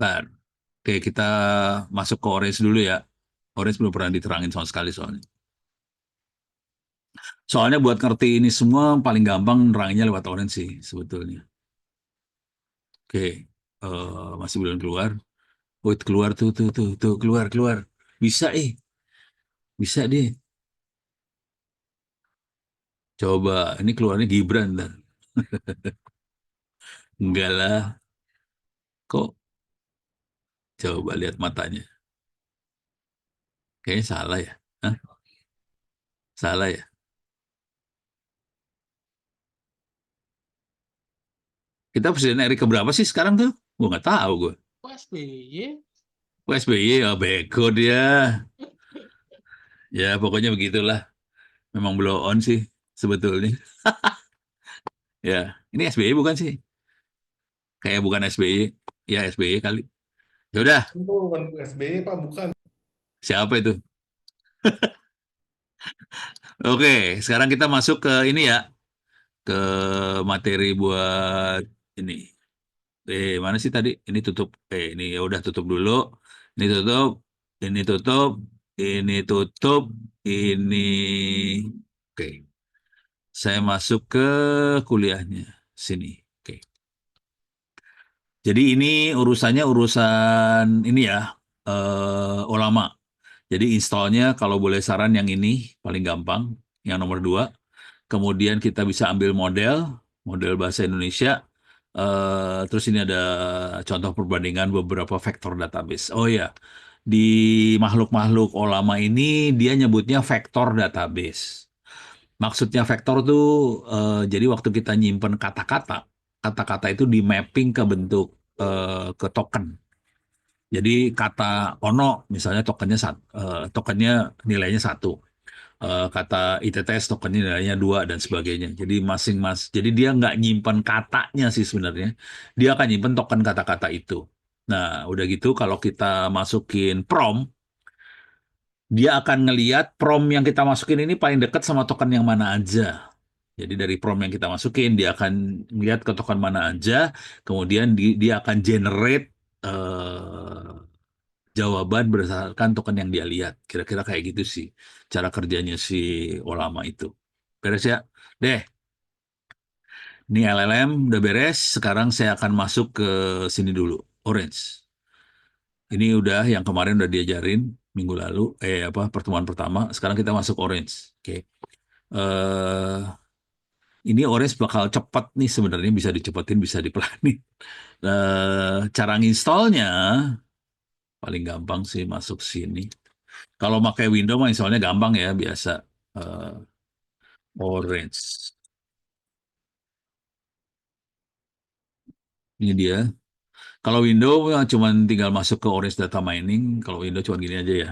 Bentar. Oke, kita masuk ke orange dulu ya. Orange belum pernah diterangin sama sekali soalnya. Soalnya buat ngerti ini semua paling gampang neranginnya lewat orange sih sebetulnya. Oke, masih belum keluar. Oh, itu keluar tuh keluar keluar. Bisa bisa deh. Coba ini keluarnya Gibran ntar. Enggak lah. Kok coba lihat matanya. Kayaknya salah ya. Hah? Salah ya. Kita presiden RI keberapa sih sekarang tuh? Gue nggak tahu gue. SBY. SBY ya beko dia. Ya pokoknya begitulah. Memang blow on sih sebetulnya. Ya, ini SBY bukan sih? Kayak bukan SBY. Ya SBY kali. Ya udah, Itu bukan SBY, Pak, bukan. siapa itu? Oke, sekarang kita masuk ke ini ya, ke materi buat ini. Mana sih tadi? Ini tutup. Ini ya udah tutup dulu. Ini tutup, ini tutup, ini tutup, ini. Oke, saya masuk ke kuliahnya sini. Oke. Jadi ini urusannya urusan ini ya, ulama. Jadi installnya kalau boleh saran yang ini paling gampang, yang nomor 2. Kemudian kita bisa ambil model bahasa Indonesia. Terus ini ada contoh perbandingan beberapa vektor database. Oh ya, di makhluk-makhluk ulama ini dia nyebutnya vektor database. Maksudnya vektor tuh jadi waktu kita nyimpen kata-kata, kata-kata itu di mapping ke bentuk ke token. Jadi kata ono misalnya tokennya nilainya 1. Kata ITTS tokennya nilainya 2 dan sebagainya. Jadi jadi dia nggak nyimpen katanya sih sebenarnya. Dia akan nyimpen token kata-kata itu. Nah, udah gitu kalau kita masukin prompt, dia akan ngeliat prompt yang kita masukin ini paling dekat sama token yang mana aja. Jadi dari prompt yang kita masukin, dia akan melihat ke token mana aja, kemudian dia akan generate jawaban berdasarkan token yang dia lihat. Kira-kira kayak gitu sih cara kerjanya si ulama itu. Beres ya? Deh, Ini LLM udah beres. Sekarang saya akan masuk ke sini dulu. Orange. Ini udah yang kemarin udah diajarin minggu lalu. Pertemuan pertama. Sekarang kita masuk Orange. Oke. eh ini Orange bakal cepat nih sebenarnya, bisa dicepetin, bisa dipelanin. Cara nginstallnya paling gampang sih masuk sini. Kalau pakai Windows mah installnya gampang ya, biasa. Eh, Orange. Ini dia. Kalau Windows cuma tinggal masuk ke Orange Data Mining. Kalau Windows cuma gini aja ya.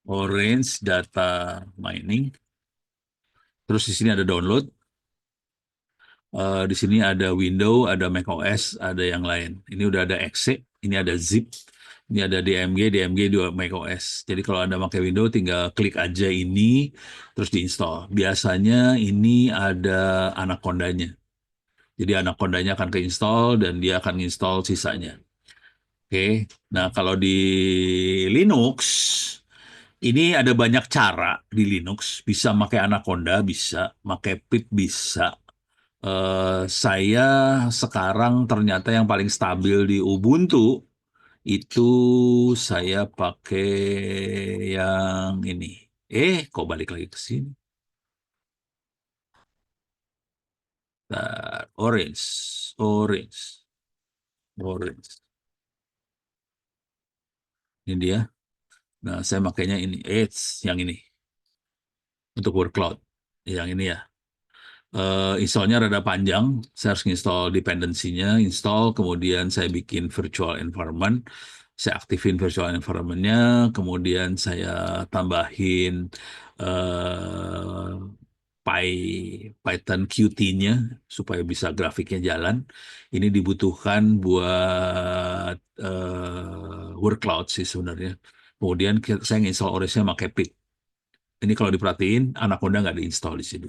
Orange Data Mining. Terus di sini ada download. Di sini ada Windows, ada macOS, ada yang lain. Ini udah ada exe, ini ada zip, ini ada DMG dua macOS. Jadi kalau Anda pakai Windows tinggal klik aja ini terus diinstal. Biasanya ini ada Anaconda-nya. Jadi Anaconda-nya akan keinstall dan dia akan install sisanya. Oke. Nah, kalau di Linux ini ada banyak cara di Linux. Bisa pakai Anaconda, bisa pakai pip, bisa. Saya sekarang ternyata yang paling stabil di Ubuntu itu saya pakai yang ini. Kok balik lagi ke sini? Orange, orange, orange. Ini dia. Nah, saya makainya ini. Yang ini untuk workload. Yang ini ya. Installnya rada panjang. Saya harus install dependensinya, install, kemudian saya bikin virtual environment, saya aktifin virtual environment-nya, kemudian saya tambahin eh, Python Qt-nya supaya bisa grafiknya jalan. Ini dibutuhkan buat workload sih sebenarnya. Kemudian saya install Orange-nya pakai Pip. Ini kalau diperhatiin, Anaconda nggak diinstal di sini.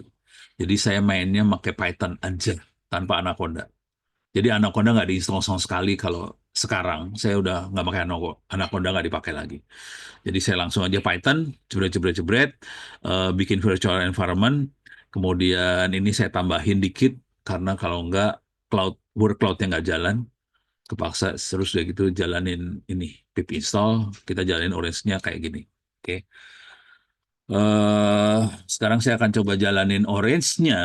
Jadi saya mainnya pakai Python aja tanpa Anaconda. Jadi Anaconda nggak diinstal sama sekali kalau sekarang. Saya udah nggak pakai Anaconda, nggak dipakai lagi. Jadi saya langsung aja Python, jebret-jebret-jebret, bikin virtual environment. Kemudian ini saya tambahin dikit karena kalau nggak workload-nya nggak jalan, kepaksa terus udah gitu jalanin ini pip install, kita jalanin Orange-nya kayak gini. Oke. eh Sekarang saya akan coba jalanin Orange-nya.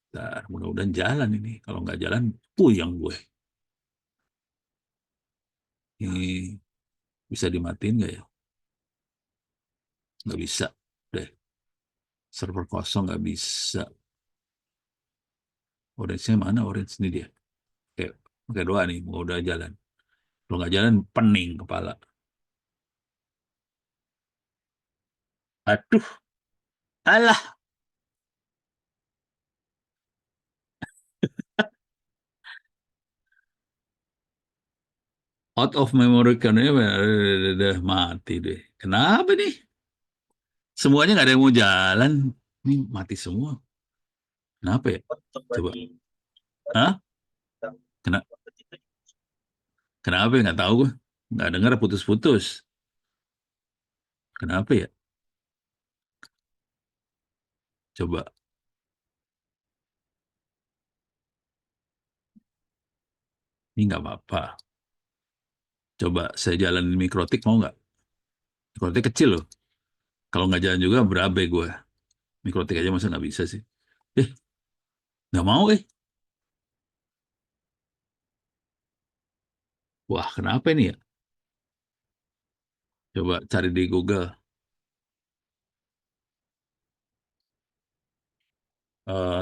Bentar, mudah-mudahan jalan ini. Kalau nggak jalan, puyeng gue. Ini bisa dimatiin nggak ya? Nggak bisa. Deh, server kosong nggak bisa. Orange-nya mana? Orange ini dia. Oke, pakai doa nih, mau udah jalan. Kalau nggak jalan, pening kepala. Aduh, alah, out of memory karena udah mati deh. Kenapa nih? Semuanya nggak ada yang mau jalan. Ini mati semua. Kenapa ya? Coba. Hah? Kena, kenapa ya? Nggak tahu gue. Nggak dengar putus-putus. Kenapa ya? Coba. Ini nggak apa-apa. Coba saya jalanin mikrotik mau nggak? Mikrotik kecil loh. Kalau nggak jalan juga berabe gue. Mikrotik aja masa nggak bisa sih? Eh, nggak mau Wah, kenapa ini ya? Coba cari di Google.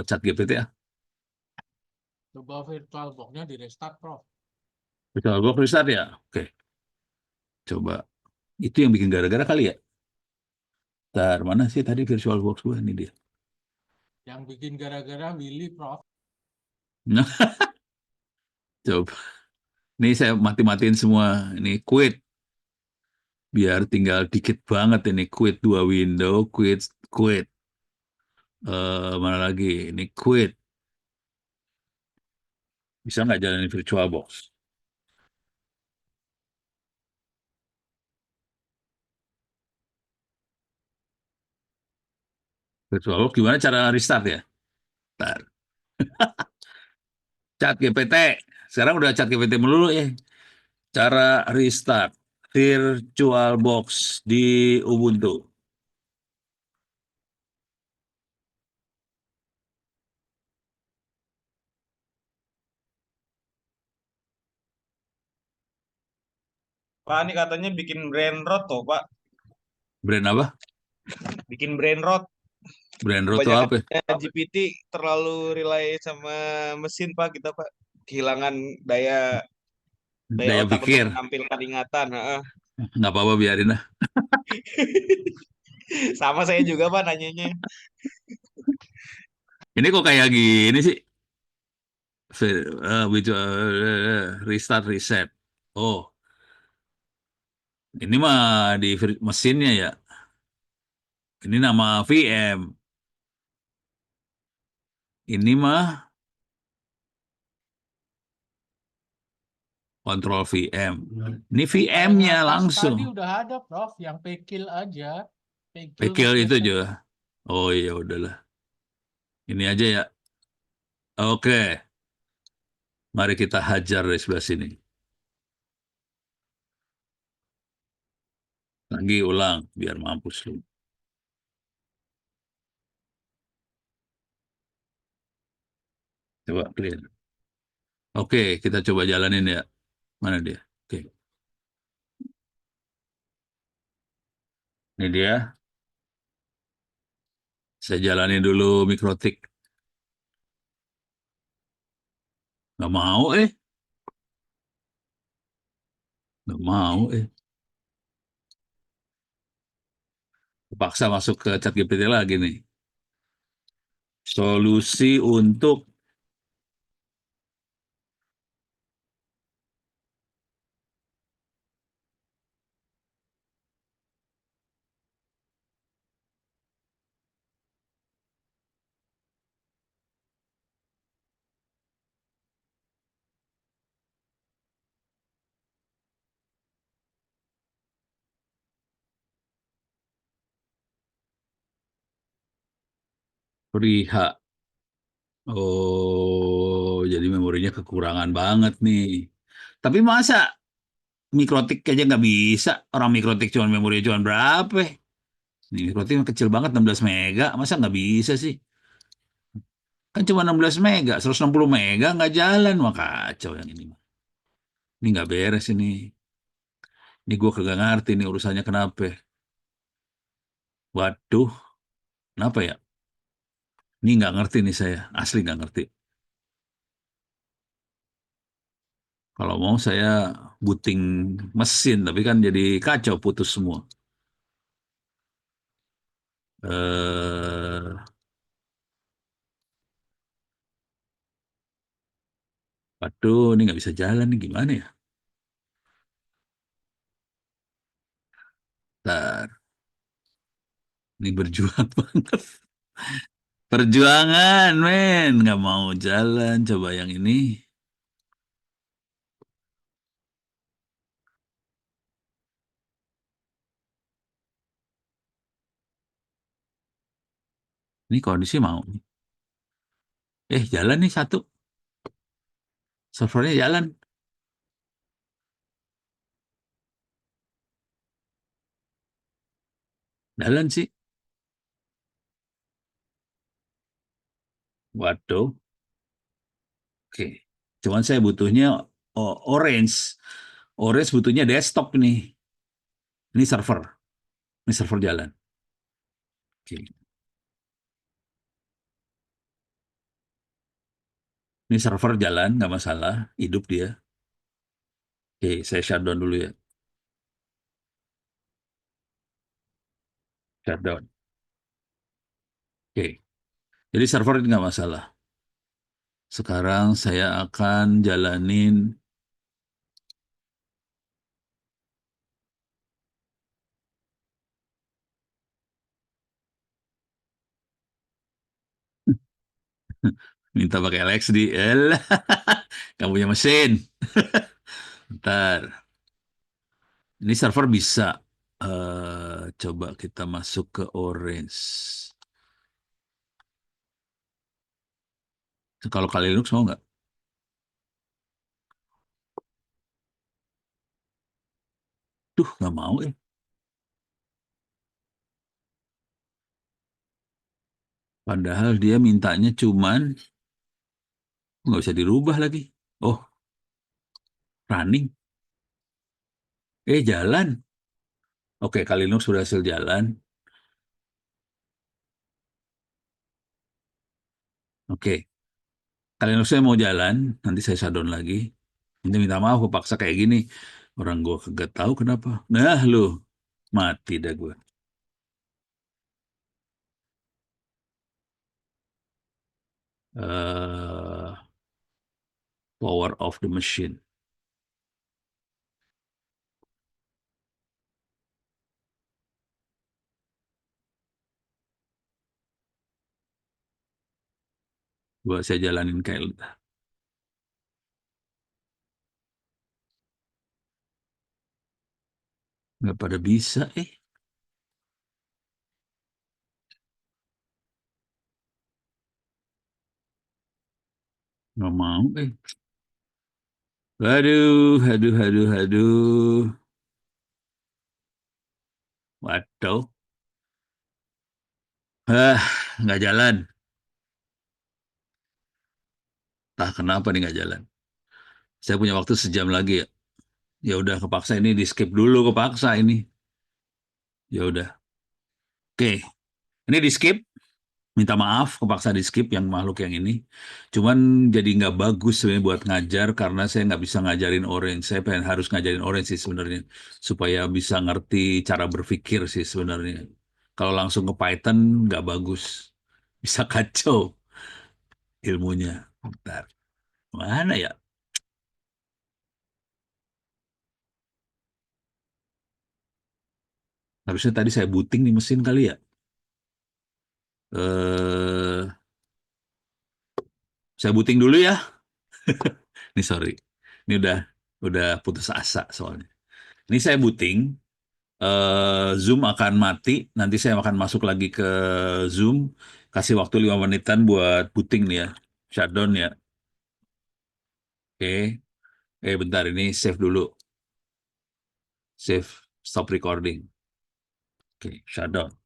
Chat GPT ya. Coba virtual box-nya di restart, Prof. Virtual Box Restart ya. Oke, coba. Itu yang bikin gara-gara kali ya. Ntar mana sih tadi Virtual Box gue? Ini dia. Yang bikin gara-gara Willy, Prof. Nah, coba. Ini saya mati-matiin semua. Ini quit. Biar tinggal dikit banget ini. Quit 2 window. Quit. Quit. Mana lagi? Ini quit. Bisa nggak jalanin Virtual Box? Virtual Box gimana cara restart ya? Ntar. Chat GPT. Sekarang udah chat GPT melulu ya. Cara restart VirtualBox di Ubuntu. Pak, ini katanya bikin brain rot tuh, Pak. Brand apa? Bikin brain rot. Brand Roto Kebanyakan apa? GPT terlalu rely sama mesin, Pak, kita, Pak. Kehilangan daya daya Daya otak untuk pikir. menampilkan ingatan. Heeh. Nggak apa-apa, biarin lah. Sama saya juga, Pak, nanyanya. Ini kok kayak gini sih? Restart, reset. Oh, ini mah di mesinnya ya. Ini nama VM. Ini mah kontrol VM. Ini Yang VM-nya atas langsung. tadi udah ada, Prof. Yang pekil aja. Pekil Pikir itu location. juga. Oh iya, udahlah. Ini aja ya. Oke, mari kita hajar dari sebelah sini. Lagi ulang, biar mampus lu. Coba clear. Oke, kita coba jalanin ya. Mana dia? Oke, ini dia. Saya jalanin dulu mikrotik. Nggak mau Nggak mau Paksa masuk ke chat GPT lagi nih. Solusi untuk Priha. Oh, jadi memorinya kekurangan banget nih. Tapi masa mikrotik aja nggak bisa? Orang mikrotik cuma memorinya cuma berapa? Ini mikrotik mah kecil banget, 16 mega. Masa nggak bisa sih? Kan cuma 16 mega, 160 mega nggak jalan. Wah kacau yang ini. Ini nggak beres ini. Ini gue kagak ngerti nih urusannya kenapa. Waduh, kenapa ya? Ini nggak ngerti nih saya. Asli nggak ngerti. Kalau mau saya booting mesin, tapi kan jadi kacau, putus semua. Eh, Waduh, ini nggak bisa jalan nih, gimana ya? Ntar, ini berjuang banget. Perjuangan, men. Nggak mau jalan, coba yang ini. Ini kondisi mau. Jalan nih satu. Servernya jalan. Jalan sih. Waduh, oke. Cuman saya butuhnya orange. Orange butuhnya desktop nih. Ini server. Ini server jalan. Oke. Ini server jalan, nggak masalah. Hidup dia. Oke, saya shutdown dulu ya. Shutdown. Oke. Jadi server ini nggak masalah. Sekarang saya akan jalanin minta pakai LXD. Elah, kamu punya mesin. Ntar. Ini server bisa. Coba kita masuk ke Orange. Kalau Kali Linux mau nggak? Tuh, nggak mau ya. Padahal dia mintanya cuman nggak bisa dirubah lagi. Oh, running. Jalan. Oke, Kali Linux sudah hasil jalan. Oke, Kali Linux saya mau jalan. Nanti saya shutdown lagi. Nanti minta maaf, gue paksa kayak gini. Orang gue kagak tahu kenapa. Nah, lu mati dah gue. eh Power of the machine. Gua saya jalanin kayak lu. Nggak pada bisa, nggak mau, Aduh, aduh, aduh, aduh. Waduh. Ah, nggak jalan. Tah kenapa nih nggak jalan? Saya punya waktu sejam lagi ya. Ya udah kepaksa ini di skip dulu kepaksa ini. Ya udah. Oke, ini di skip. Minta maaf kepaksa di skip yang makhluk yang ini. Cuman jadi nggak bagus sebenarnya buat ngajar karena saya nggak bisa ngajarin Orange. Saya pengen harus ngajarin Orange sih sebenarnya supaya bisa ngerti cara berpikir sih sebenarnya. Kalau langsung ke Python nggak bagus, bisa kacau ilmunya. Bentar, mana ya? Harusnya tadi saya booting nih mesin kali ya. Eh, saya booting dulu ya. Ini sorry, ini udah putus asa soalnya. Ini saya booting. Zoom akan mati. Nanti saya akan masuk lagi ke Zoom. Kasih waktu 5 menitan buat booting nih ya. Shutdown ya. Oke. Bentar ini save dulu. Save. Stop recording. Oke, shutdown.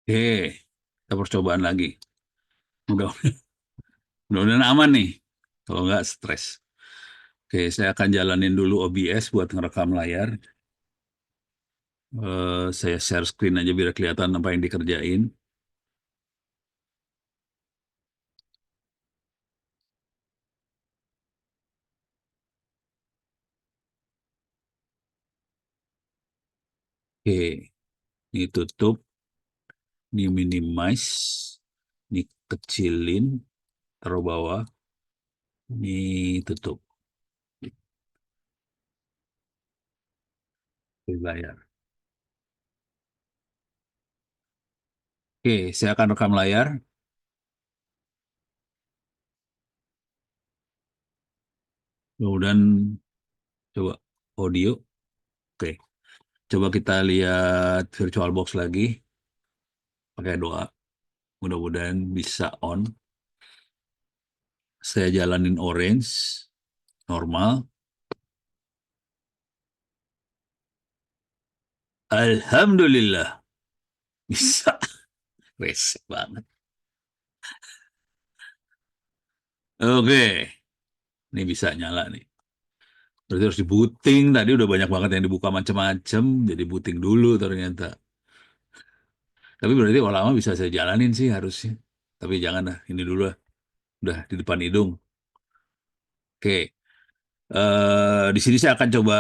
Oke, kita percobaan lagi. Mudah- Mudah-mudahan aman nih. Kalau nggak stres. Oke, saya akan jalanin dulu OBS buat ngerekam layar. Saya share screen aja biar kelihatan apa yang dikerjain. Oke, ini tutup, ini minimize, ini kecilin, taruh bawah, ini tutup di layar. Oke, saya akan rekam layar. Kemudian coba audio. Oke, coba kita lihat virtual box lagi. Pakai doa. Mudah-mudahan bisa on. Saya jalanin orange, normal. Alhamdulillah. Bisa. Resek banget. Oke, ini bisa nyala nih. Berarti harus dibuting. Tadi udah banyak banget yang dibuka macam-macam. Jadi buting dulu ternyata. Tapi berarti kalau lama bisa saya jalanin sih harusnya. Tapi jangan lah. Ini dulu lah. Udah di depan hidung. Oke. Di sini saya akan coba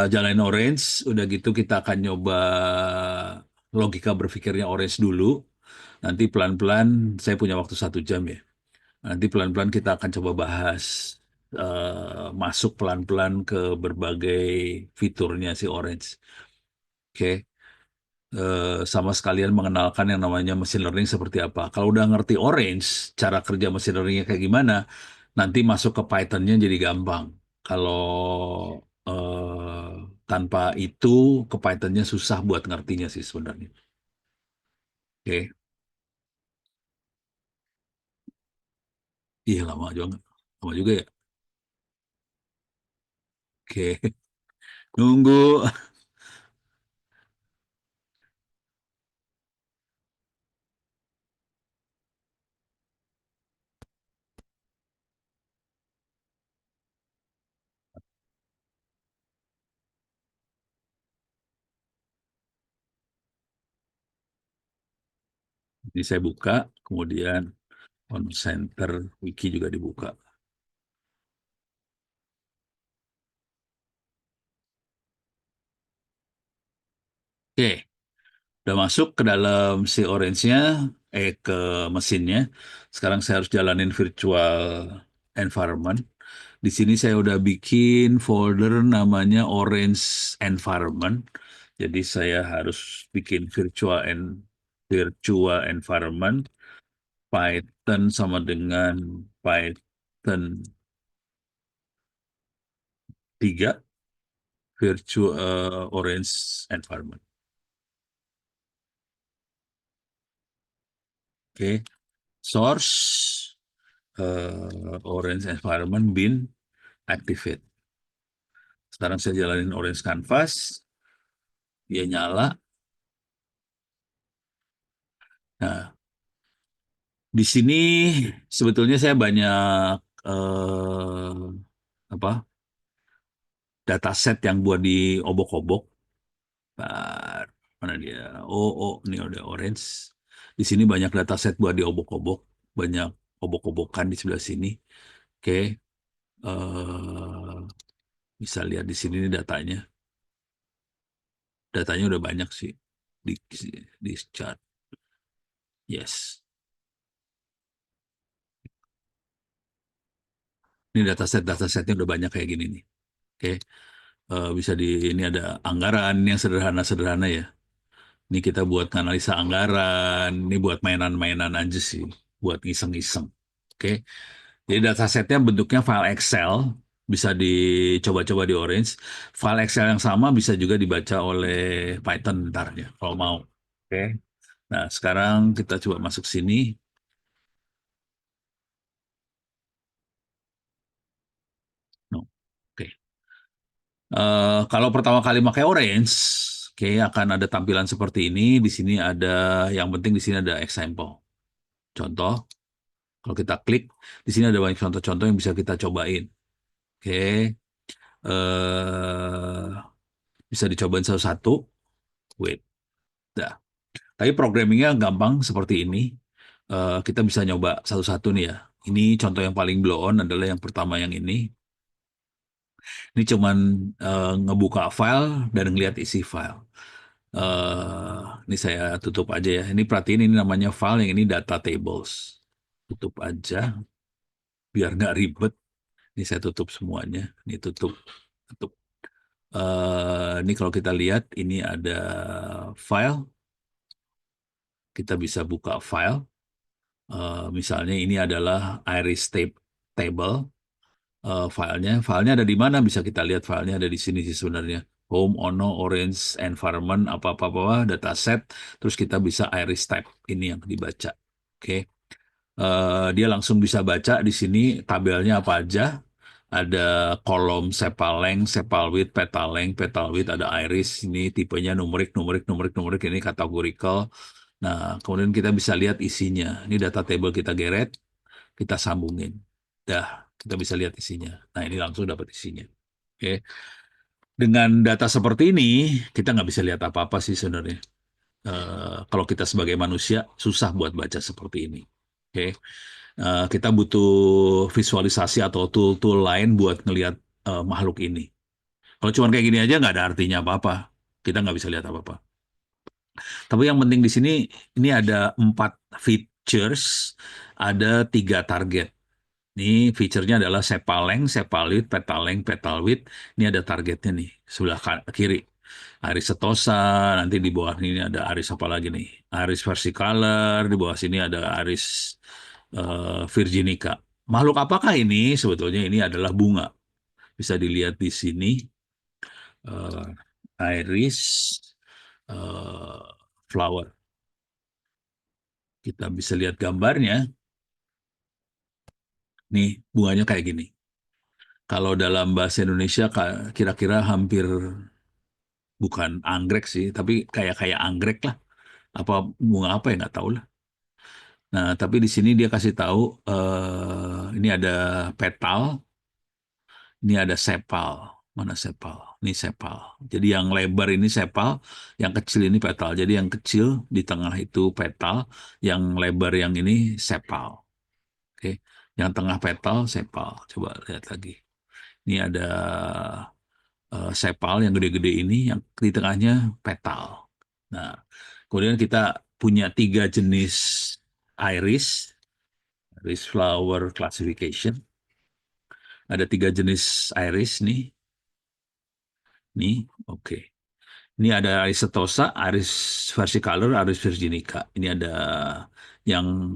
jalanin orange. Udah gitu kita akan nyoba logika berpikirnya orange dulu. Nanti pelan-pelan, saya punya waktu 1 jam ya. Nanti pelan-pelan kita akan coba bahas, masuk pelan-pelan ke berbagai fiturnya si Orange. Oke. Sama sekalian mengenalkan yang namanya machine learning seperti apa. Kalau udah ngerti Orange, cara kerja machine learningnya kayak gimana, nanti masuk ke Python-nya jadi gampang. Kalau tanpa itu, ke Python-nya susah buat ngertinya sih sebenarnya. Oke. Iya, lama juga. Lama juga ya. Oke. Nunggu. Ini saya buka, kemudian on center wiki juga dibuka. Oke, udah masuk ke dalam si orange-nya, ke mesinnya. Sekarang saya harus jalanin virtual environment. Di sini saya udah bikin folder namanya orange environment. Jadi saya harus bikin virtual environment Python sama dengan Python 3 virtual orange environment. Oke, source orange environment bin activate. Sekarang saya jalanin orange canvas, dia nyala. Nah, di sini sebetulnya saya banyak apa dataset yang buat di obok-obok. Mana dia? Oh, ini udah orange. Di sini banyak dataset buat di obok-obok, banyak obok-obokan di sebelah sini. Oke, eh, bisa lihat di sini nih datanya. Datanya udah banyak sih di di chart. Yes. Ini datasetnya udah banyak kayak gini nih. Oke. Bisa ini ada anggaran yang sederhana-sederhana ya. Ini kita buat analisa anggaran, ini buat mainan-mainan aja sih, buat iseng-iseng. Oke. Jadi datasetnya bentuknya file Excel, bisa dicoba-coba di Orange. File Excel yang sama bisa juga dibaca oleh Python ntar ya, kalau mau. Oke. Nah, sekarang kita coba masuk sini. No. Oke. Kalau pertama kali pakai Orange, Oke, akan ada tampilan seperti ini. Di sini ada, yang penting di sini ada example. Contoh, kalau kita klik, di sini ada banyak contoh-contoh yang bisa kita cobain. Oke, eh, bisa dicobain satu-satu. Wait, dah. Tapi programmingnya gampang seperti ini. Kita bisa nyoba satu-satu nih ya. Ini contoh yang paling blow on adalah yang pertama yang ini. Ini cuman ngebuka file dan ngelihat isi file. Ini saya tutup aja ya. Ini perhatiin ini namanya file, yang ini data tables. Tutup aja biar nggak ribet. Ini saya tutup semuanya. Ini tutup, tutup. Ini kalau kita lihat ini ada file. Kita bisa buka file. Misalnya ini adalah iris table. Filenya ada di mana? Bisa kita lihat filenya ada di sini sih sebenarnya. Home, Ono, Orange, Environment, apa-apa, dataset. Terus kita bisa iris type, ini yang dibaca. Oke. Dia langsung bisa baca di sini tabelnya apa aja. Ada kolom sepal length, sepal width, petal length, petal width, ada iris. Ini tipenya numerik, numerik, numerik, numerik. Ini categorical. Nah, kemudian kita bisa lihat isinya. Ini data table kita geret, kita sambungin. Dah, kita bisa lihat isinya. Nah, ini langsung dapat isinya. Oke. Dengan data seperti ini, kita nggak bisa lihat apa-apa sih sebenarnya. Kalau kita sebagai manusia, susah buat baca seperti ini. Oke. Kita butuh visualisasi atau tool-tool lain buat ngelihat makhluk ini. Kalau cuma kayak gini aja nggak ada artinya apa-apa. Kita nggak bisa lihat apa-apa. Tapi yang penting di sini, ini ada 4 features, ada 3 target. Ini feature-nya adalah sepal length, sepal width, petal length, petal width. Ini ada targetnya nih, sebelah kiri. Iris setosa, nanti di bawah ini ada iris apa lagi nih? Iris versicolor, di bawah sini ada iris virginica. Makhluk apakah ini? Sebetulnya ini adalah bunga. Bisa dilihat di sini. Iris flower. Kita bisa lihat gambarnya. Nih, bunganya kayak gini. Kalau dalam bahasa Indonesia kira-kira hampir, bukan anggrek sih, tapi kayak kayak anggrek lah. Apa bunga apa ya nggak tahu lah. Nah, tapi di sini dia kasih tahu ini ada petal, ini ada sepal. Mana sepal? Ini sepal. Jadi yang lebar ini sepal, yang kecil ini petal. Jadi yang kecil di tengah itu petal, yang lebar yang ini sepal. Oke, yang tengah petal sepal. Coba lihat lagi. Ini ada sepal yang gede-gede ini, yang di tengahnya petal. Nah, kemudian kita punya 3 jenis iris, iris flower classification. Ada 3 jenis iris nih. Nih, oke. Ini ada iris setosa, iris versicolor, iris virginica. Ini ada yang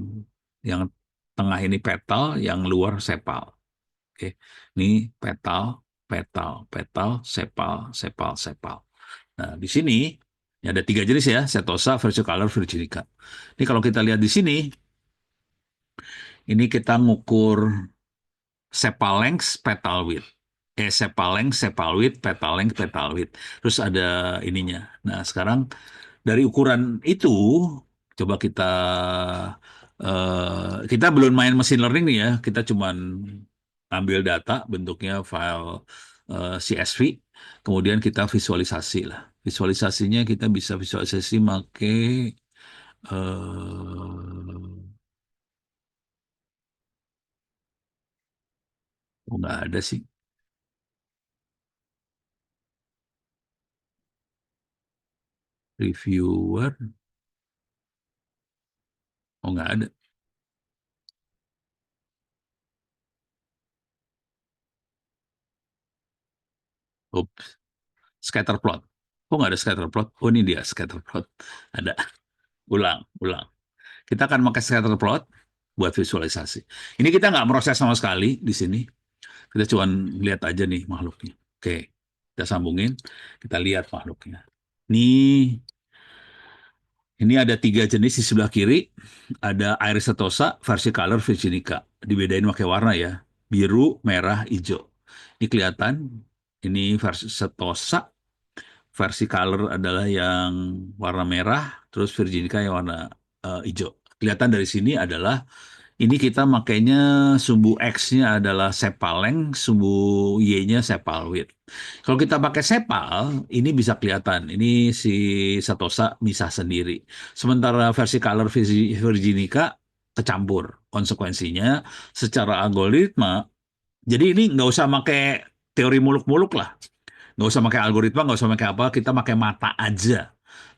yang tengah ini petal, yang luar sepal. Oke, ini petal, petal, petal, sepal, sepal, sepal. Nah, di sini ini ada 3 jenis ya, setosa, versicolor, virginica. Ini kalau kita lihat di sini, ini kita ngukur sepal length, petal width. Sepal length, sepal width, petal length, petal width. Terus ada ininya. Nah, sekarang dari ukuran itu, coba kita belum main mesin learning nih ya, kita cuman ambil data bentuknya file CSV, kemudian kita visualisasi lah. Visualisasinya kita bisa visualisasi pakai nggak ada sih. Reviewer, nggak ada. Oops. Scatter plot. Oh, nggak ada scatter plot. Oh, ini dia scatter plot. Ada. Ulang, ulang. Kita akan pakai scatter plot buat visualisasi. Ini kita nggak proses sama sekali di sini. Kita cuma lihat aja nih makhluknya. Oke, kita sambungin. Kita lihat makhluknya. Ini ada 3 jenis di sebelah kiri. Ada iris setosa, versicolor, virginica. Dibedain pakai warna ya. Biru, merah, hijau. Ini kelihatan. Ini setosa. versi color adalah yang warna merah, terus Virginica yang warna hijau. Kelihatan dari sini adalah ini kita makainya sumbu X-nya adalah sepal length, sumbu Y-nya sepal width. Kalau kita pakai sepal, ini bisa kelihatan. Ini si Satosa misah sendiri. Sementara versi color Virginica kecampur. Konsekuensinya secara algoritma, jadi ini nggak usah pakai teori muluk-muluk lah. Nggak usah pakai algoritma, nggak usah pakai apa, kita pakai mata aja.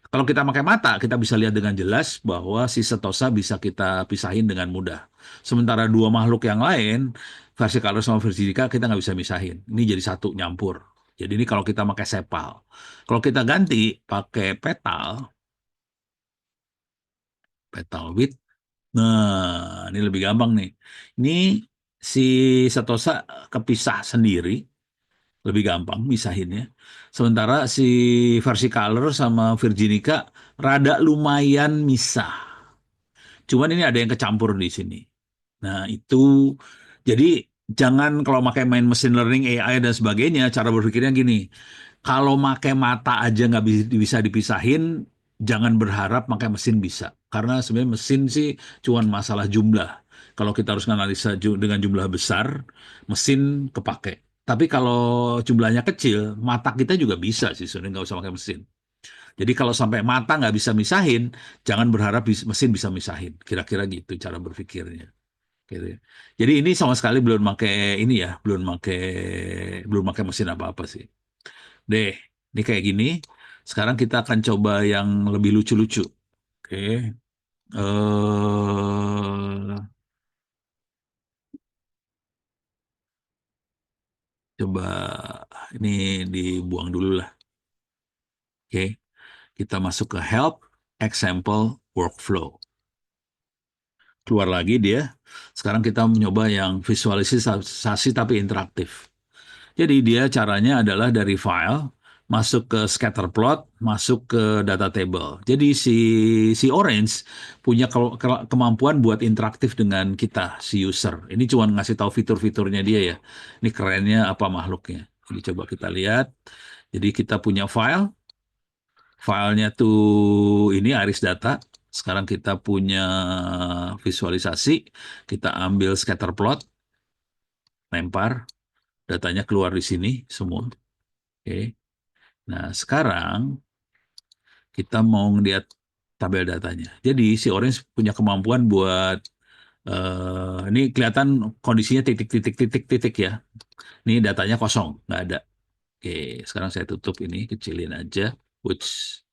Kalau kita pakai mata, kita bisa lihat dengan jelas bahwa si setosa bisa kita pisahin dengan mudah. Sementara dua makhluk yang lain, versi color sama Virginica, kita nggak bisa misahin. Ini jadi satu, nyampur. Jadi ini kalau kita pakai sepal. Kalau kita ganti pakai petal width, nah ini lebih gampang nih. Ini si setosa kepisah sendiri, lebih gampang misahinnya. Sementara si versi color sama Virginica rada lumayan misah. Cuman ini ada yang kecampur di sini. Nah, itu jadi jangan kalau pakai main mesin learning AI dan sebagainya, cara berpikirnya gini. Kalau pakai mata aja nggak bisa dipisahin, jangan berharap pakai mesin bisa. Karena sebenarnya mesin sih cuman masalah jumlah. Kalau kita harus analisa dengan jumlah besar, mesin kepake. Tapi kalau jumlahnya kecil, mata kita juga bisa sih sebenarnya nggak usah pakai mesin. Jadi kalau sampai mata nggak bisa misahin, jangan berharap mesin bisa misahin. Kira-kira gitu cara berpikirnya. Gitu ya. Jadi ini sama sekali belum pakai ini ya, belum pakai mesin apa-apa sih. Deh, ini kayak gini. Sekarang kita akan coba yang lebih lucu-lucu. Oke. Coba ini dibuang dulu lah. Oke. Kita masuk ke help, example, workflow. Keluar lagi dia. Sekarang kita mencoba yang visualisasi tapi interaktif. Jadi dia caranya adalah dari file, masuk ke scatter plot, masuk ke data table. Jadi si Orange punya kemampuan buat interaktif dengan kita, si user. Ini cuma ngasih tahu fitur-fiturnya dia ya. Ini kerennya apa makhluknya. Jadi coba kita lihat. Jadi kita punya file, filenya tuh ini Iris Data. Sekarang kita punya visualisasi, kita ambil scatter plot, lempar, datanya keluar di sini semua. Oke. Nah, sekarang kita mau ngeliat tabel datanya. Jadi si Orange punya kemampuan buat ini kelihatan kondisinya titik ya. Ini datanya kosong, nggak ada. Oke, sekarang saya tutup ini, kecilin aja. Which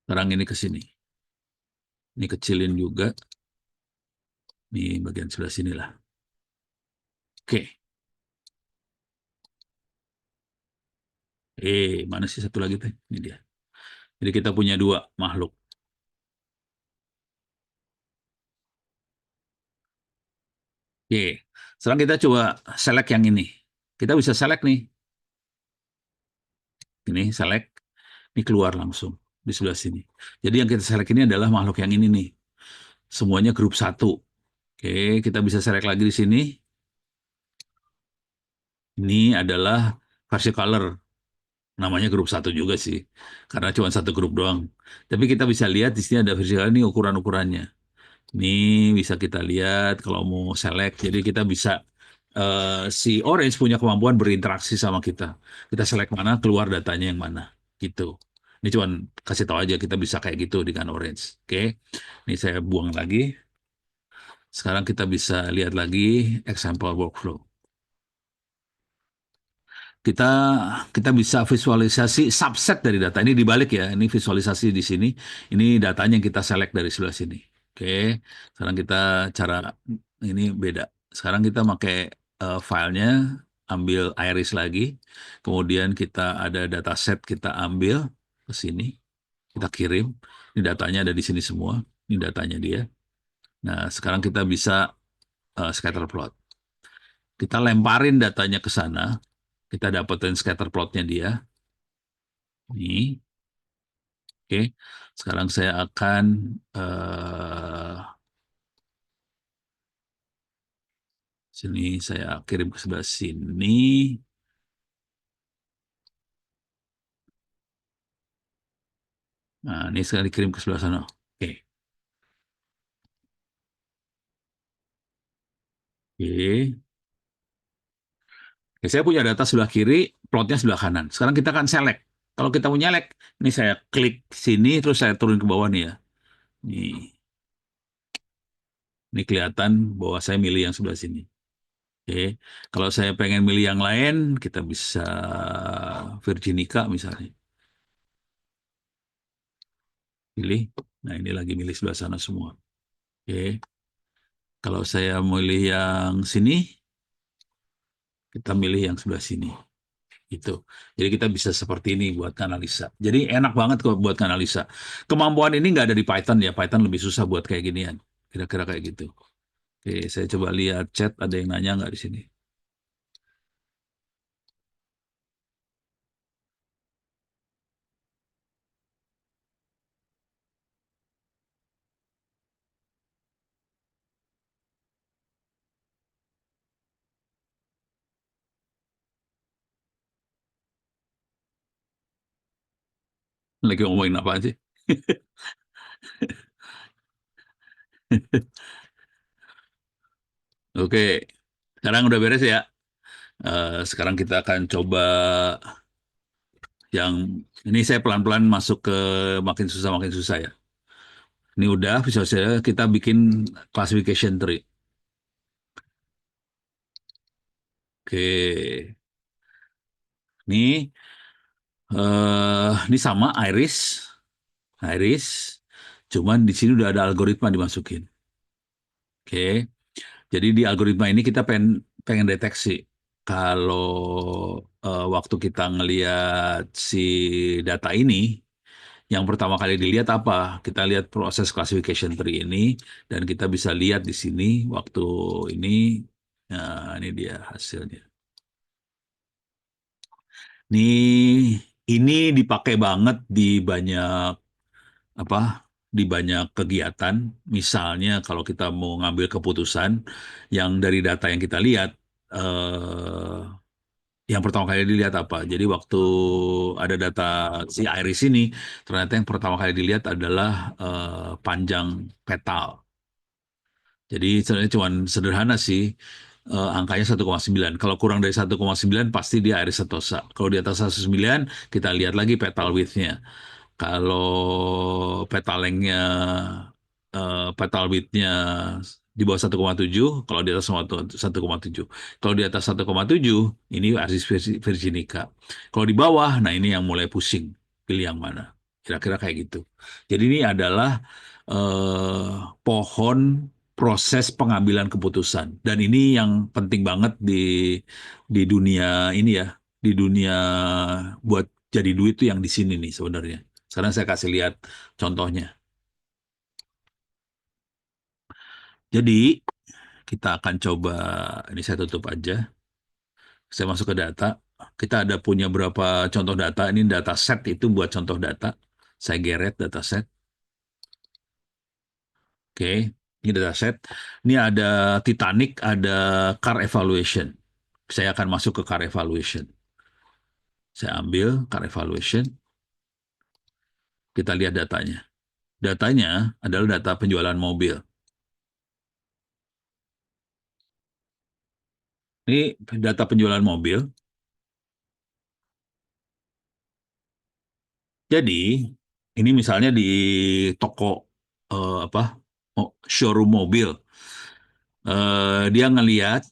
sekarang ini ke sini. Ini kecilin juga. Di bagian sebelah sini lah. Oke. Mana sih satu lagi tuh? Ini dia. Jadi kita punya dua makhluk. Oke. Sekarang kita coba select yang ini. Kita bisa select nih. Ini select. Ini keluar langsung di sebelah sini. Jadi yang kita select ini adalah makhluk yang ini nih. Semuanya grup 1. Oke, kita bisa select lagi di sini. Ini adalah versi color. Namanya grup 1 juga sih. Karena cuma satu grup doang. Tapi kita bisa lihat di sini ada versi color ini ukuran-ukurannya. Ini bisa kita lihat kalau mau select. Jadi kita bisa si Orange punya kemampuan berinteraksi sama kita. Kita select mana, keluar datanya yang mana. Gitu. Ini cuma kasih tahu aja kita bisa kayak gitu dengan Orange. Oke. Ini saya buang lagi. Sekarang kita bisa lihat lagi example workflow. Kita kita bisa visualisasi subset dari data. Ini dibalik ya. Ini visualisasi di sini. Ini datanya yang kita select dari sebelah sini. Oke. Sekarang kita cara ini beda. Sekarang kita pakai filenya, ambil iris lagi. Kemudian kita ada dataset kita ambil ke sini. Kita kirim. Ini datanya ada di sini semua. Ini datanya dia. Nah, sekarang kita bisa scatter plot. Kita lemparin datanya ke sana. Kita dapetin scatter plotnya dia. Ini. Oke. Sekarang saya akan Sini saya kirim ke sebelah sini. Nah, ini sekarang dikirim ke sebelah sana. Oke. Oke. Oke, saya punya data sebelah kiri, plotnya sebelah kanan. Sekarang kita akan select. Kalau kita mau nyelek, ini saya klik sini, terus saya turun ke bawah nih ya. Ini kelihatan bahwa saya milih yang sebelah sini. Oke, kalau saya pengen milih yang lain, kita bisa Virginica misalnya. Pilih. Nah, ini lagi milih sebelah sana semua. Oke, kalau saya milih yang sini, kita milih yang sebelah sini. Itu. Jadi kita bisa seperti ini buat analisa. Jadi enak banget kok buat analisa. Kemampuan ini nggak ada di Python ya. Python lebih susah buat kayak ginian. Kira-kira kayak gitu. Oke, saya coba lihat chat. Ada yang nanya nggak di sini? Lagi ngomongin apa sih? Oke, sekarang udah beres ya. Sekarang kita akan coba yang ini saya pelan-pelan masuk ke makin susah ya. Ini udah bisa saya kita bikin classification tree. Oke, ini sama iris, cuman di sini udah ada algoritma dimasukin. Oke, jadi di algoritma ini kita pengen pengen deteksi kalau waktu kita ngelihat si data ini, yang pertama kali dilihat apa? Kita lihat proses classification tree ini, dan kita bisa lihat di sini waktu ini, nah ini dia hasilnya. Ini dipakai banget di banyak apa? Di banyak kegiatan. Misalnya kalau kita mau ngambil keputusan yang dari data yang kita lihat, eh, yang pertama kali dilihat apa? Jadi waktu ada data si iris ini, ternyata yang pertama kali dilihat adalah panjang petal. Jadi sebenarnya cuma sederhana sih, angkanya 1,9. Kalau kurang dari 1,9 pasti dia iris setosa. Kalau di atas 1,9 kita lihat lagi petal width-nya. Kalau petal length-nya, petal width-nya di bawah 1,7, kalau di atas 1,7. Kalau di atas 1,7, ini Iris virginica. Kalau di bawah, nah ini yang mulai pusing. Pilih yang mana. Kira-kira kayak gitu. Jadi ini adalah eh, pohon proses pengambilan keputusan. Dan ini yang penting banget di dunia ini ya. Di dunia buat jadi duit tuh yang di sini nih sebenarnya. Sekarang saya kasih lihat contohnya. Jadi kita akan coba, ini saya tutup aja. Saya masuk ke data. Kita ada punya berapa contoh data. Ini data set itu buat contoh data. Saya geret data set. Oke, ini data set. Ini ada Titanic, ada car evaluation. Saya akan masuk ke car evaluation. Saya ambil car evaluation. Kita lihat datanya. Datanya adalah data penjualan mobil. Ini data penjualan mobil. Jadi ini misalnya di toko apa showroom mobil, dia ngelihat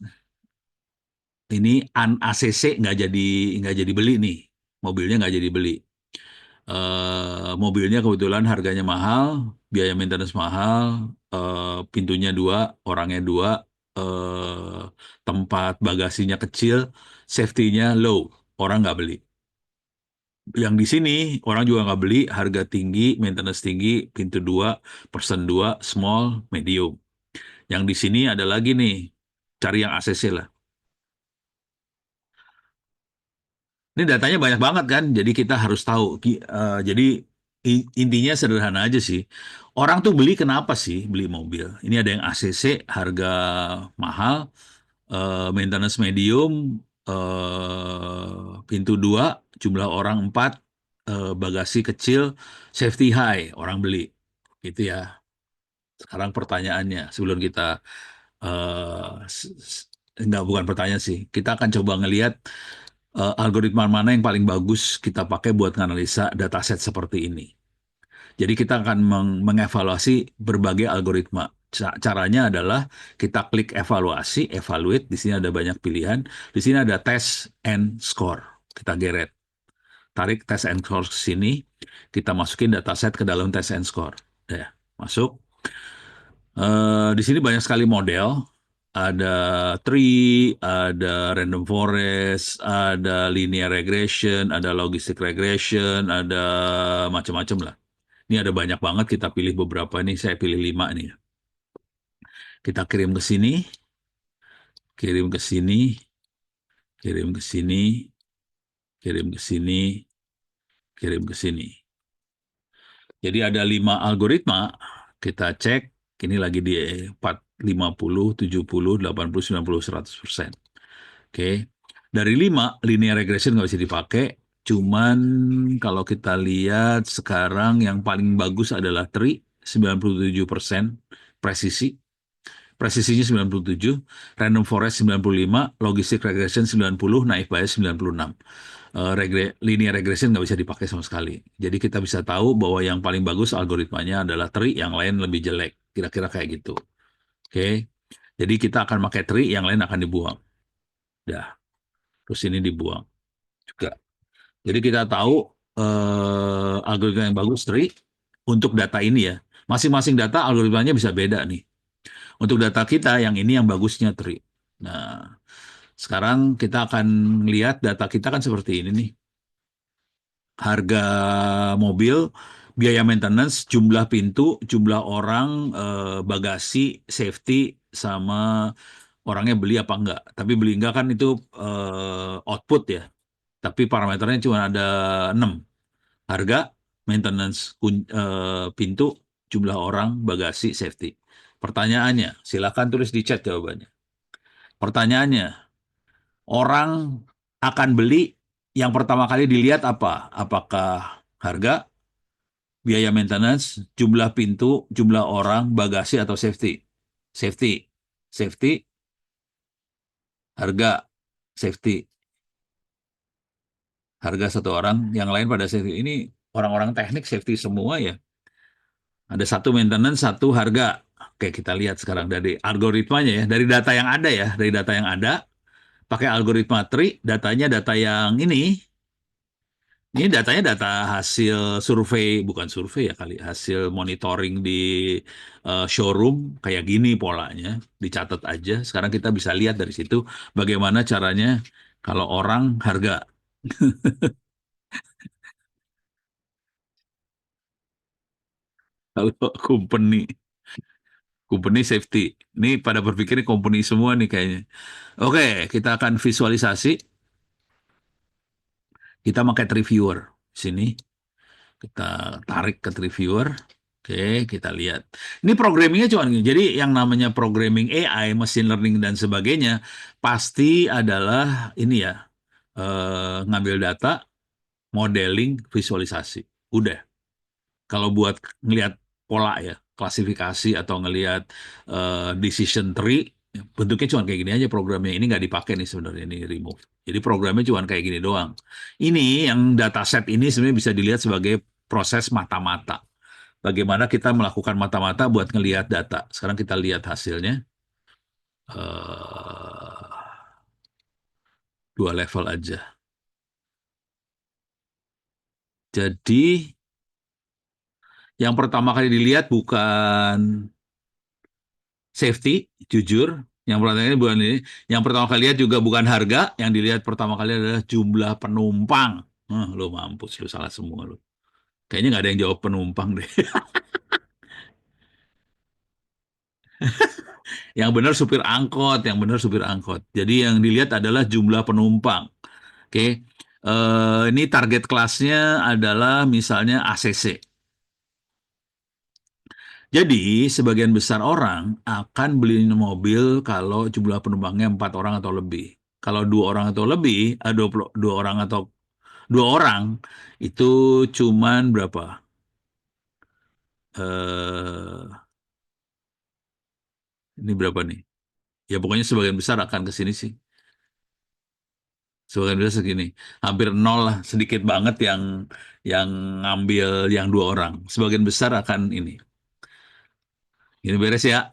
ini an ACC nggak jadi beli nih, mobilnya nggak jadi beli. Mobilnya kebetulan harganya mahal, biaya maintenance mahal, pintunya dua, orangnya dua, eh, tempat bagasinya kecil, safety-nya low, orang nggak beli. Yang di sini orang juga nggak beli, harga tinggi, maintenance tinggi, pintu dua, person dua, small, medium. Yang di sini ada lagi nih, cari yang ACC lah. Ini datanya banyak banget kan, jadi kita harus tahu. Jadi intinya sederhana aja sih. Orang tuh beli kenapa sih beli mobil? Ini ada yang ACC, harga mahal, maintenance medium, pintu 2, jumlah orang 4, bagasi kecil, safety high, orang beli. Gitu ya. Sekarang pertanyaannya, sebelum kita enggak, bukan pertanyaan sih. Kita akan coba ngelihat algoritma mana yang paling bagus kita pakai buat menganalisa dataset seperti ini. Jadi kita akan mengevaluasi berbagai algoritma. Caranya adalah kita klik evaluasi, evaluate. Di sini ada banyak pilihan. Di sini ada test and score. Kita geret. Tarik test and score ke sini. Kita masukin dataset ke dalam test and score. Ya, masuk. Di sini banyak sekali model. Ada tree, ada random forest, ada linear regression, ada logistic regression, ada macam-macam lah. Ini ada banyak banget, kita pilih beberapa nih, saya pilih 5 nih. Kita kirim ke sini, kirim ke sini, kirim ke sini, kirim ke sini, kirim ke sini. Jadi ada 5 algoritma, kita cek, ini lagi di 50, 70, 80, 90, 100%. Oke. Dari 5, linear regression nggak bisa dipakai, cuman kalau kita lihat sekarang yang paling bagus adalah tree, 97% presisi. Presisinya 97, random forest 95, logistic regression 90, naive Bayes 96. Linear regression nggak bisa dipakai sama sekali. Jadi kita bisa tahu bahwa yang paling bagus algoritmanya adalah tree, yang lain lebih jelek. Kira-kira kayak gitu. Oke. Jadi kita akan pakai tree, yang lain akan dibuang. Dah. Terus ini dibuang juga. Jadi kita tahu algoritma yang bagus tree untuk data ini ya. Masing-masing data algoritmanya bisa beda nih. Untuk data kita yang ini yang bagusnya tree. Nah, sekarang kita akan lihat data kita kan seperti ini nih. Harga mobil, biaya maintenance, jumlah pintu, jumlah orang, bagasi, safety, sama orangnya beli apa enggak. Tapi beli enggak kan itu output ya. Tapi parameternya cuma ada 6. Harga, maintenance, pintu, jumlah orang, bagasi, safety. Pertanyaannya, silakan tulis di chat jawabannya. Pertanyaannya, orang akan beli yang pertama kali dilihat apa? Apakah harga, biaya maintenance, jumlah pintu, jumlah orang, bagasi, atau safety? Safety. Safety, harga, safety. Harga satu orang, yang lain pada safety. Ini orang-orang teknik safety semua ya. Ada satu maintenance, satu harga. Oke, kita lihat sekarang dari algoritmanya ya, dari data yang ada ya, dari data yang ada, pakai algoritma tree, datanya data yang ini datanya data hasil survei, bukan survei ya kali, hasil monitoring di showroom, kayak gini polanya, dicatat aja. Sekarang kita bisa lihat dari situ bagaimana caranya kalau orang harga. Kalau company, company safety. Ini pada berpikir company semua nih kayaknya. Oke, kita akan visualisasi. Kita pakai tree viewer. Sini kita tarik ke tree viewer. Oke, kita lihat. Ini programmingnya cuma gini. Jadi yang namanya programming AI, machine learning dan sebagainya pasti adalah ini ya, ngambil data, modeling, visualisasi. Udah. Kalau buat ngelihat pola ya, klasifikasi atau ngelihat decision tree, bentuknya cuma kayak gini aja programnya. Ini nggak dipakai nih sebenarnya, ini remove. Jadi programnya cuma kayak gini doang. Ini yang dataset ini sebenarnya bisa dilihat sebagai proses mata-mata. Bagaimana kita melakukan mata-mata buat ngelihat data. Sekarang kita lihat hasilnya. 2 level aja. Jadi yang pertama kali dilihat bukan safety, jujur. Yang pertama kali bukan ini. Yang pertama kali lihat juga bukan harga. Yang dilihat pertama kali adalah jumlah penumpang. Lo mampus, lo salah semua lo. Kayaknya nggak ada yang jawab penumpang deh. Yang benar supir angkot, yang benar supir angkot. Jadi yang dilihat adalah jumlah penumpang. Oke. Ini target kelasnya adalah misalnya ACC. Jadi, sebagian besar orang akan beli mobil kalau jumlah penumpangnya 4 orang atau lebih. Kalau 2 orang atau lebih, 22 orang atau 2 orang, itu cuman berapa? Eh, ini berapa nih? Ya pokoknya sebagian besar akan ke sini sih. Sebagian besar segini. Hampir nol lah, sedikit banget yang ngambil yang 2 orang. Sebagian besar akan ini. Ini beres ya.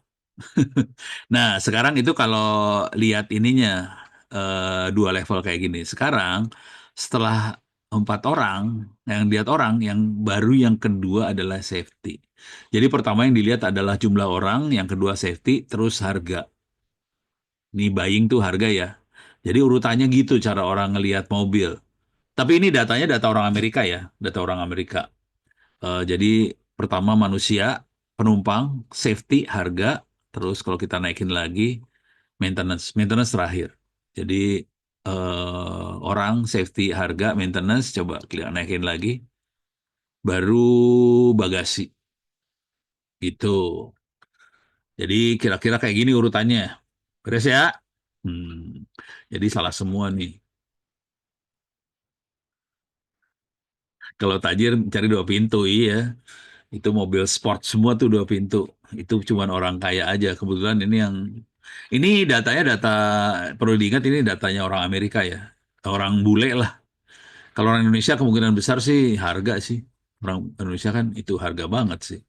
Nah, sekarang itu kalau lihat ininya, 2 level kayak gini. Sekarang setelah 4 orang, yang lihat orang, yang baru yang kedua adalah safety. Jadi pertama yang dilihat adalah jumlah orang, yang kedua safety, terus harga. Ini buying tuh harga ya. Jadi urutannya gitu cara orang ngelihat mobil. Tapi ini datanya data orang Amerika ya, data orang Amerika. Jadi pertama manusia, penumpang, safety, harga, terus kalau kita naikin lagi maintenance terakhir. Jadi orang, safety, harga, maintenance, coba kita naikin lagi, baru bagasi. Gitu. Jadi kira-kira kayak gini urutannya. Beres ya? Hmm. Jadi salah semua nih. Kalau tajir cari 2 pintu, iya. Itu mobil sport semua tuh 2 pintu. Itu cuman orang kaya aja. Kebetulan ini datanya data, perlu diingat ini datanya orang Amerika ya. Orang bule lah. Kalau orang Indonesia kemungkinan besar sih harga sih. Orang Indonesia kan itu harga banget sih.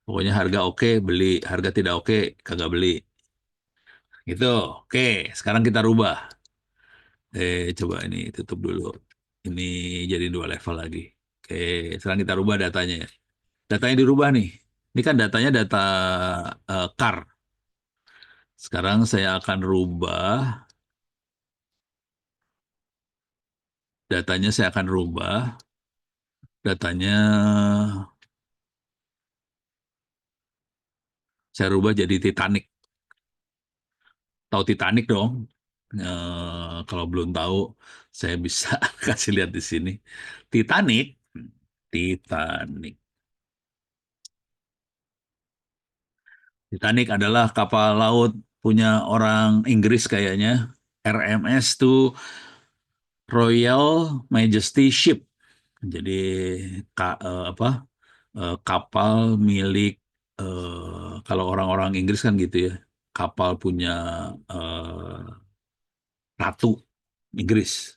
Pokoknya harga oke beli, harga tidak oke kagak beli. Gitu. Oke, sekarang kita rubah. Coba ini tutup dulu. Ini jadi 2 level lagi. Oke, sekarang kita rubah datanya ya. Datanya dirubah nih. Ini kan datanya data car. Sekarang saya akan rubah datanya, saya akan rubah datanya, saya rubah jadi Titanic. Tahu Titanic dong? Kalau belum tahu, saya bisa kasih lihat di sini. Titanic, Titanic. Titanic adalah kapal laut punya orang Inggris kayaknya. RMS tuh Royal Majesty Ship. Jadi apa? Kapal milik, kalau orang-orang Inggris kan gitu ya. Kapal punya ratu Inggris.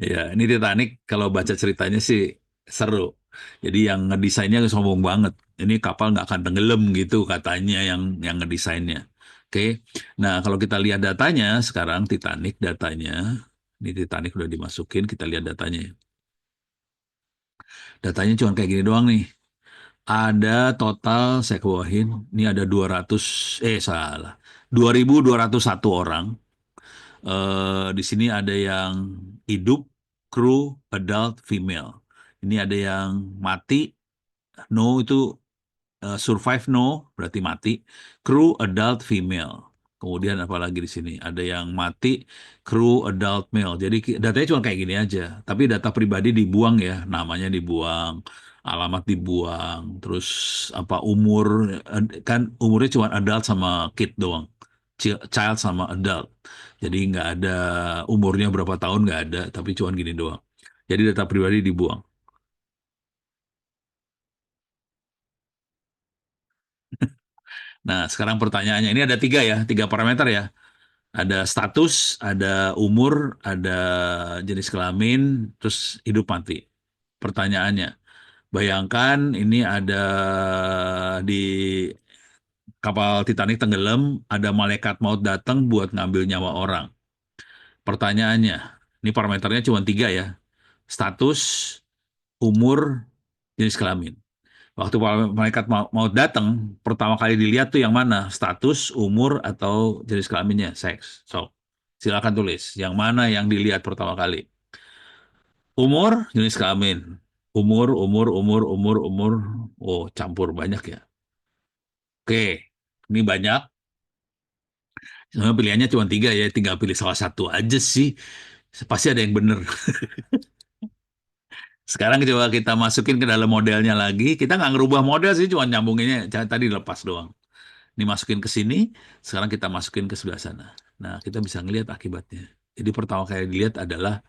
Ya, ini Titanic kalau baca ceritanya sih seru. Jadi yang ngedesainnya sombong banget. Ini kapal nggak akan tenggelam gitu katanya yang ngedesainnya. Oke. Nah, kalau kita lihat datanya sekarang Titanic datanya, ini Titanic udah dimasukin, kita lihat datanya. Datanya cuma kayak gini doang nih. Ada total, saya kebawahin, ini ada 200, salah, 2.201 orang. Di sini ada yang hidup, kru, adult, female. Ini ada yang mati, no itu survive no, berarti mati. Kru, adult, female. Kemudian apa lagi di sini? Ada yang mati, kru, adult, male. Jadi datanya cuma kayak gini aja. Tapi data pribadi dibuang ya, namanya dibuang, alamat dibuang, terus apa umur, kan umurnya cuma adult sama kid doang. Child sama adult. Jadi nggak ada umurnya berapa tahun nggak ada, tapi cuma gini doang. Jadi data pribadi dibuang. Nah, sekarang pertanyaannya ini ada 3 ya, 3 parameter ya. Ada status, ada umur, ada jenis kelamin, terus hidup mati. Pertanyaannya, bayangkan ini ada di kapal Titanic tenggelam, ada malaikat maut datang buat ngambil nyawa orang. Pertanyaannya, ini parameternya cuma 3 ya. Status, umur, jenis kelamin. Waktu malaikat mau datang, pertama kali dilihat tuh yang mana? Status, umur, atau jenis kelaminnya, seks. So, silakan tulis. Yang mana yang dilihat pertama kali? Umur, jenis kelamin. Umur. Oh, campur banyak ya. Oke, ini banyak. Sebenarnya pilihannya cuma 3 ya. Tinggal pilih salah satu aja sih. Pasti ada yang benar. Sekarang coba kita masukin ke dalam modelnya lagi. Kita nggak ngerubah model sih, cuma nyambunginnya tadi lepas doang. Ini masukin ke sini, sekarang kita masukin ke sebelah sana. Nah, kita bisa ngelihat akibatnya. Jadi pertama kali dilihat adalah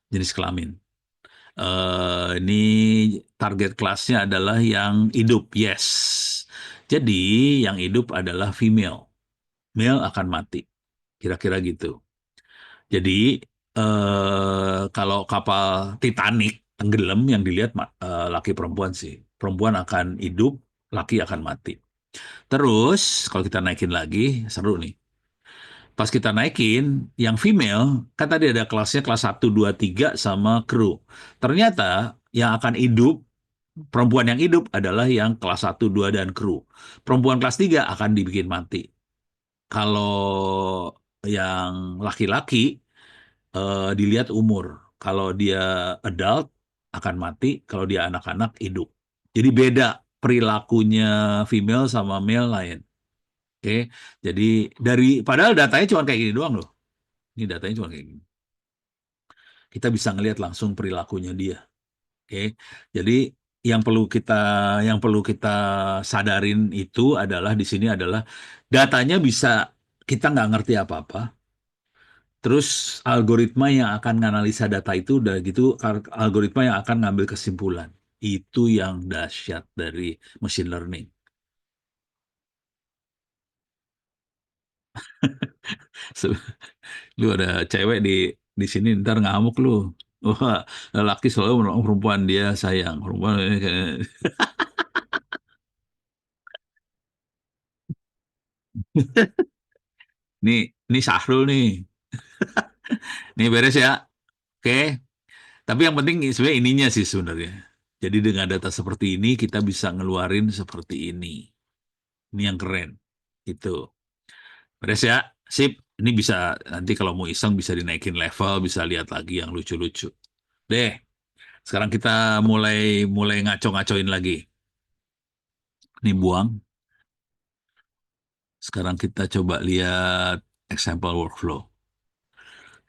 jenis kelamin. Ini target kelasnya adalah yang hidup, yes. Jadi yang hidup adalah female, male akan mati, kira-kira gitu. Jadi kalau kapal Titanic tenggelam yang dilihat laki perempuan sih, perempuan akan hidup, laki akan mati. Terus kalau kita naikin lagi, seru nih. Pas kita naikin, yang female, kan tadi ada kelasnya kelas 1, 2, 3 sama kru. Ternyata yang akan hidup, perempuan yang hidup adalah yang kelas 1, 2, dan kru. Perempuan kelas 3 akan dibikin mati. Kalau yang laki-laki, dilihat umur. Kalau dia adult, akan mati. Kalau dia anak-anak, hidup. Jadi beda perilakunya female sama male lain. Oke, jadi padahal datanya cuma kayak gini doang loh. Ini datanya cuma kayak gini. Kita bisa ngelihat langsung perilakunya dia. Oke, jadi yang perlu kita sadarin itu adalah di sini adalah datanya bisa kita nggak ngerti apa-apa. Terus algoritma yang akan menganalisa data itu udah gitu algoritma yang akan ngambil kesimpulan. Itu yang dahsyat dari machine learning. Lu ada cewek di sini ntar ngamuk lu. Wah, laki selalu menolong perempuan, dia sayang. Perempuan ini ini Sahrul nih. Nih beres ya. Oke. Tapi yang penting sebenarnya ininya sih sebenarnya. Jadi dengan data seperti ini kita bisa ngeluarin seperti ini. Ini yang keren. Itu. Beres ya. Sip. Ini bisa nanti kalau mau iseng bisa dinaikin level, bisa lihat lagi yang lucu-lucu. Deh. Sekarang kita mulai mulai ngaco-ngacoin lagi. Ini buang. Sekarang kita coba lihat example workflow.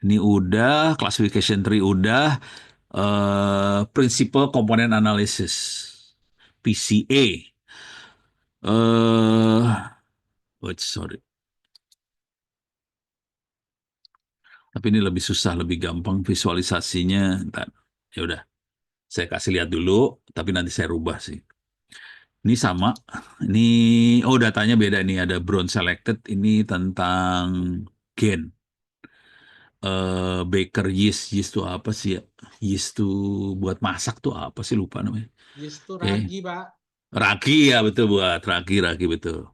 Ini udah, classification tree udah, principal component analysis, PCA. Sorry. Tapi ini lebih susah, lebih gampang visualisasinya. Ntar, ya udah, saya kasih lihat dulu, tapi nanti saya rubah sih. Ini sama, ini datanya beda nih, ada brown selected, ini tentang gen. Baker yeast, yeast tuh apa sih ya? Yeast tuh buat masak tuh apa sih, lupa namanya. Yes, itu Oke. ragi, Pak. Ragi ya, betul, buat ragi betul.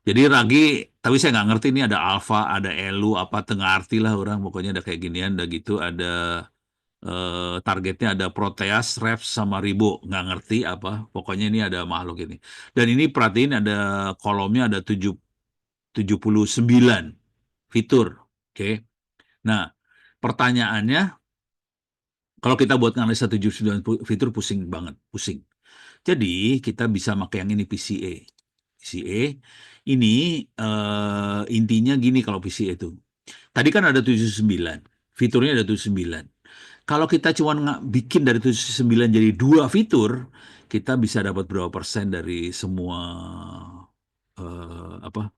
Jadi ragi, tapi saya nggak ngerti ini ada alfa, ada elu, apa tengah arti lah orang. Pokoknya ada kayak ginian, ada gitu, ada targetnya ada proteas, reps, sama ribo. Nggak ngerti apa. Pokoknya ini ada makhluk ini. Dan ini perhatiin ada kolomnya ada 79 fitur. Oke. Nah, pertanyaannya, kalau kita buat analisa 79 fitur pusing banget, pusing. Jadi kita bisa pakai yang ini PCA. PCA ini intinya gini kalau PCA itu. Tadi kan ada 79, fiturnya ada 79. Kalau kita cuma bikin dari 79 jadi 2 fitur, kita bisa dapat berapa persen dari semua apa?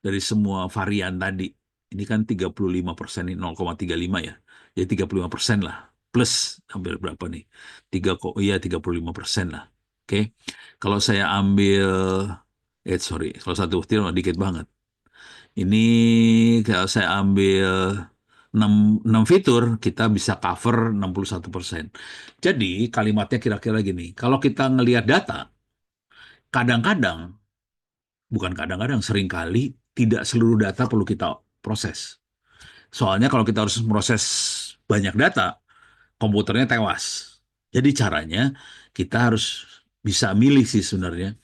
Dari semua varian tadi. Ini kan 35%, ini 0,35 ya. Jadi 35% lah. Plus hampir berapa nih? 35% lah. Oke. Kalau saya ambil kalau satu fitur dikit banget. Ini kalau saya ambil 6 fitur, kita bisa cover 61%. Jadi kalimatnya kira-kira gini, kalau kita ngelihat data, kadang-kadang, bukan kadang-kadang, seringkali tidak seluruh data perlu kita proses. Soalnya kalau kita harus proses banyak data, komputernya tewas. Jadi caranya kita harus bisa milih sih sebenarnya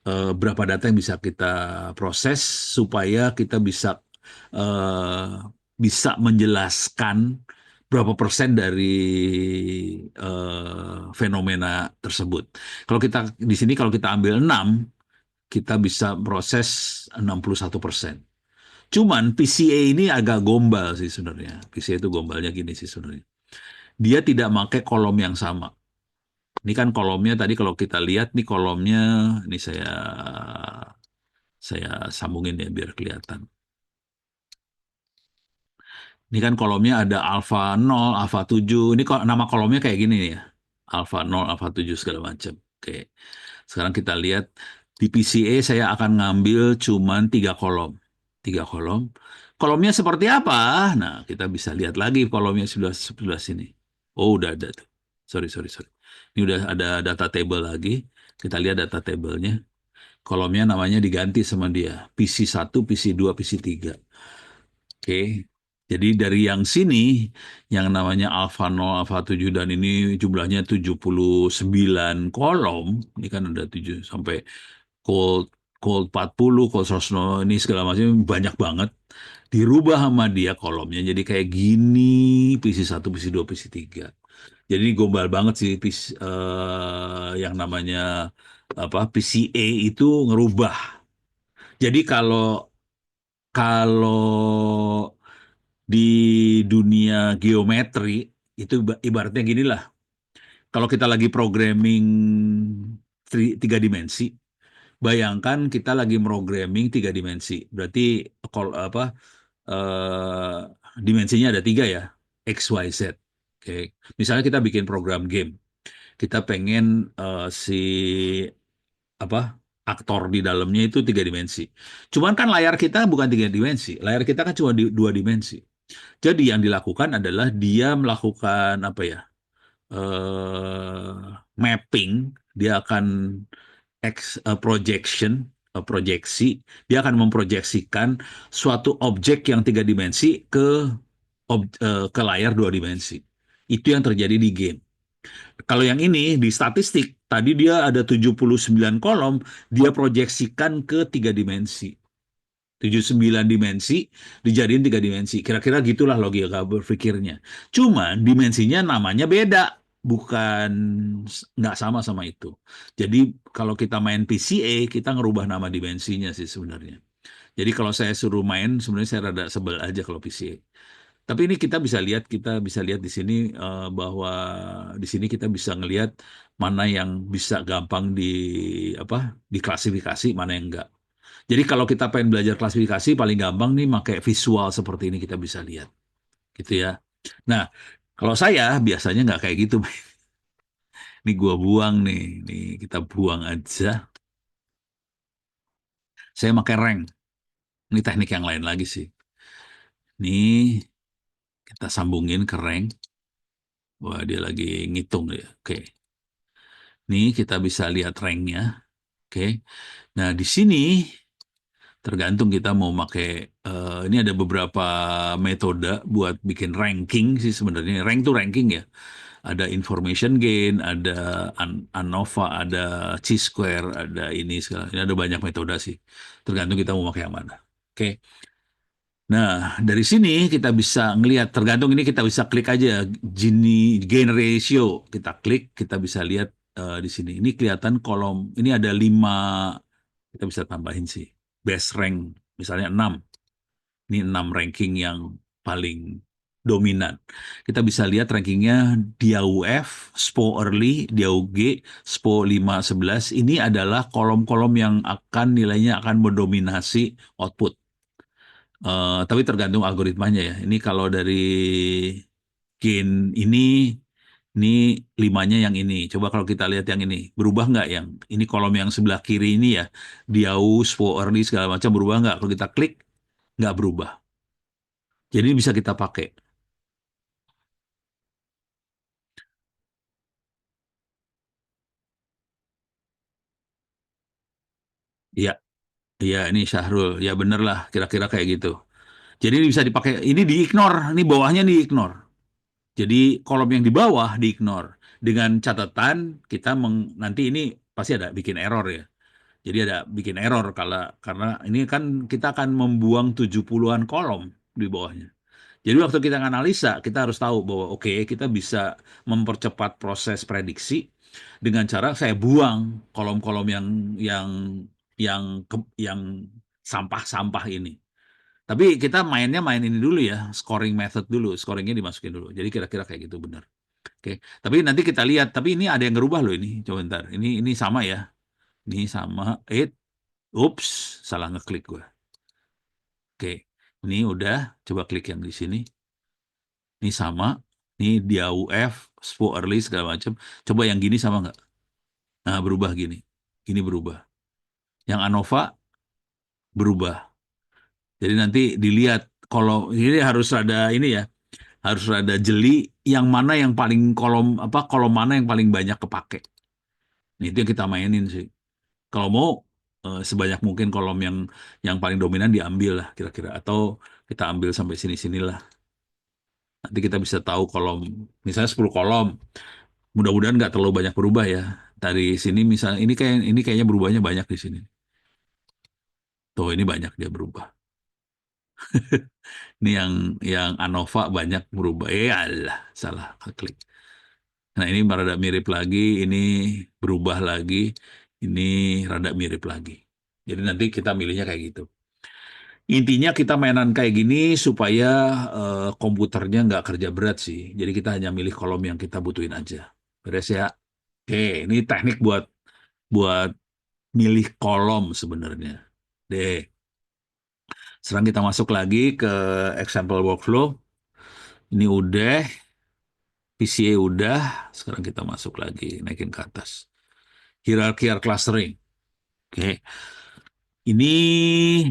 berapa data yang bisa kita proses supaya kita eh, bisa menjelaskan berapa persen dari fenomena tersebut. Kalau kita di sini kalau kita ambil 6, kita bisa proses 61%. Cuman PCA ini agak gombal sih sebenarnya. PCA itu gombalnya gini sih sebenarnya. Dia tidak pakai kolom yang sama. Ini kan kolomnya tadi kalau kita lihat nih kolomnya, ini saya sambungin ya biar kelihatan. Ini kan kolomnya ada alfa 0, alfa 7. Ini kok nama kolomnya kayak gini nih ya. Alfa 0, alfa 7 segala macam. Oke. Sekarang kita lihat di PCA saya akan ngambil cuman 3 kolom. 3 kolom. Kolomnya seperti apa? Nah, kita bisa lihat lagi kolomnya sebelah sini. Oh, udah ada tuh. Sorry, sorry, sorry. Ini udah ada data table lagi. Kita lihat data tablenya. Kolomnya namanya diganti sama dia. PC1, PC2, PC3. Oke. Jadi dari yang sini, yang namanya Alpha 0, Alpha 7, dan ini jumlahnya 79 kolom. Ini kan ada 7 sampai Cold, Cold 40, Cold 100, ini segala macam banyak banget. Dirubah sama dia kolomnya. Jadi kayak gini, PC1, PC2, PC3. Jadi gombal banget sih yang namanya PCA itu ngerubah. Jadi kalau kalau di dunia geometri itu ibaratnya gini lah. Kalau kita lagi programming 3 dimensi, bayangkan kita lagi programming 3 dimensi. Berarti kalau eh, dimensinya ada 3 ya, X, Y, Z. Oke. Misalnya kita bikin program game, kita pengen si aktor di dalamnya itu 3 dimensi. Cuman kan layar kita bukan 3 dimensi, layar kita kan cuma 2 dimensi. Jadi yang dilakukan adalah dia melakukan mapping, dia akan proyeksi, dia akan memproyeksikan suatu objek yang 3 dimensi ke layar 2 dimensi. Itu yang terjadi di game. Kalau yang ini di statistik, tadi dia ada 79 kolom, dia proyeksikan ke 3 dimensi. 79 dimensi dijadiin 3 dimensi. Kira-kira gitulah logika berpikirnya. Cuman dimensinya namanya beda. Bukan, nggak sama itu. Jadi kalau kita main PCA, kita ngerubah nama dimensinya sih sebenarnya. Jadi kalau saya suruh main, sebenarnya saya rada sebel aja kalau PCA. Tapi ini kita bisa lihat di sini bahwa di sini kita bisa ngelihat mana yang bisa gampang diklasifikasi, mana yang enggak. Jadi kalau kita pengen belajar klasifikasi paling gampang nih pakai visual seperti ini kita bisa lihat, gitu ya. Nah, kalau saya biasanya nggak kayak gitu. Ini gua buang nih kita buang aja. Saya pakai rank. Ini teknik yang lain lagi sih. Ini kita sambungin ke rank. Wah, dia lagi ngitung ya. Oke. Nih kita bisa lihat ranknya. Oke. Nah, di sini tergantung kita mau pakai ini ada beberapa metode buat bikin ranking sih sebenarnya. Rank tuh ranking ya. Ada information gain, ada ANOVA, ada chi-square, ada ini segala. Ini ada banyak metode sih. Tergantung kita mau pakai yang mana. Oke. Nah, dari sini kita bisa ngelihat, tergantung ini kita bisa klik aja gain ratio. Kita klik, kita bisa lihat di sini. Ini kelihatan kolom, ini ada 5, kita bisa tambahin sih. Best rank, misalnya 6. Ini 6 ranking yang paling dominan. Kita bisa lihat rankingnya Diau F, SPO Early, Diau G, SPO 511. Ini adalah kolom-kolom yang nilainya akan mendominasi output. Tapi tergantung algoritmanya ya. Ini kalau dari gain ini 5-nya yang ini. Coba kalau kita lihat yang ini, berubah nggak yang ini kolom yang sebelah kiri ini ya, Diau, SPO Early segala macam berubah nggak? Kalau kita klik nggak berubah. Jadi bisa kita pakai. Iya, iya ini Syahrul. Ya bener lah, kira-kira kayak gitu. Jadi ini bisa dipakai. Ini di-ignore, ini bawahnya di-ignore. Jadi kolom yang di bawah di-ignore. Dengan catatan kita nanti ini pasti ada bikin error ya. Jadi ada bikin error karena ini kan kita akan membuang 70-an kolom di bawahnya. Jadi waktu kita analisa, kita harus tahu bahwa oke, kita bisa mempercepat proses prediksi dengan cara saya buang kolom-kolom yang sampah-sampah ini. Tapi kita main ini dulu ya, scoring method dulu, scoringnya dimasukin dulu. Jadi kira-kira kayak gitu benar. Oke. Tapi nanti kita lihat. Tapi ini ada yang ngerubah loh ini. Coba bentar. Ini sama ya. Ini sama. Ups, salah ngeklik gue. Oke. Ini udah. Coba klik yang di sini. Ini sama. Ini dia UF, SPO early segala macam. Coba yang gini sama nggak? Nah, berubah gini. Gini berubah. Yang ANOVA berubah. Jadi nanti dilihat kalau ini harus ada ini ya, harus ada jeli yang mana yang paling kolom mana yang paling banyak kepake. Nah, itu yang kita mainin sih. Kalau mau sebanyak mungkin kolom yang paling dominan diambil lah kira-kira, atau kita ambil sampai sini-sinilah. Nanti kita bisa tahu kolom, misalnya 10 kolom. Mudah-mudahan nggak terlalu banyak berubah ya. Dari sini misalnya ini kayaknya berubahnya banyak di sini. Tuh ini banyak dia berubah. Ini yang ANOVA banyak berubah. Allah, salah klik. Nah, ini rada mirip lagi, ini berubah lagi, ini rada mirip lagi. Jadi nanti kita milihnya kayak gitu. Intinya kita mainan kayak gini supaya komputernya nggak kerja berat sih. Jadi kita hanya milih kolom yang kita butuhin aja. Beres ya. Oke, ini teknik buat buat milih kolom sebenarnya. Deh. Sekarang kita masuk lagi ke example workflow. Ini udah, PCA udah. Sekarang kita masuk lagi, naikin ke atas. Hierarchical clustering. Oke. Ini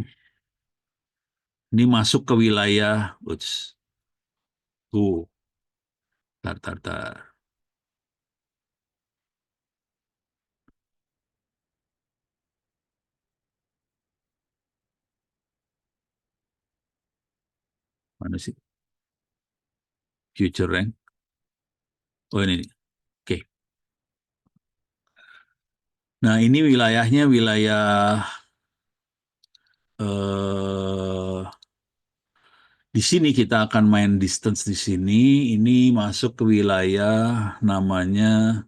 masuk ke wilayah, tuh, tar. Mana sih? Future rank. Oh ini nih. Oke. Nah ini wilayahnya wilayah eh di sini kita akan main distance di sini. Ini masuk ke wilayah namanya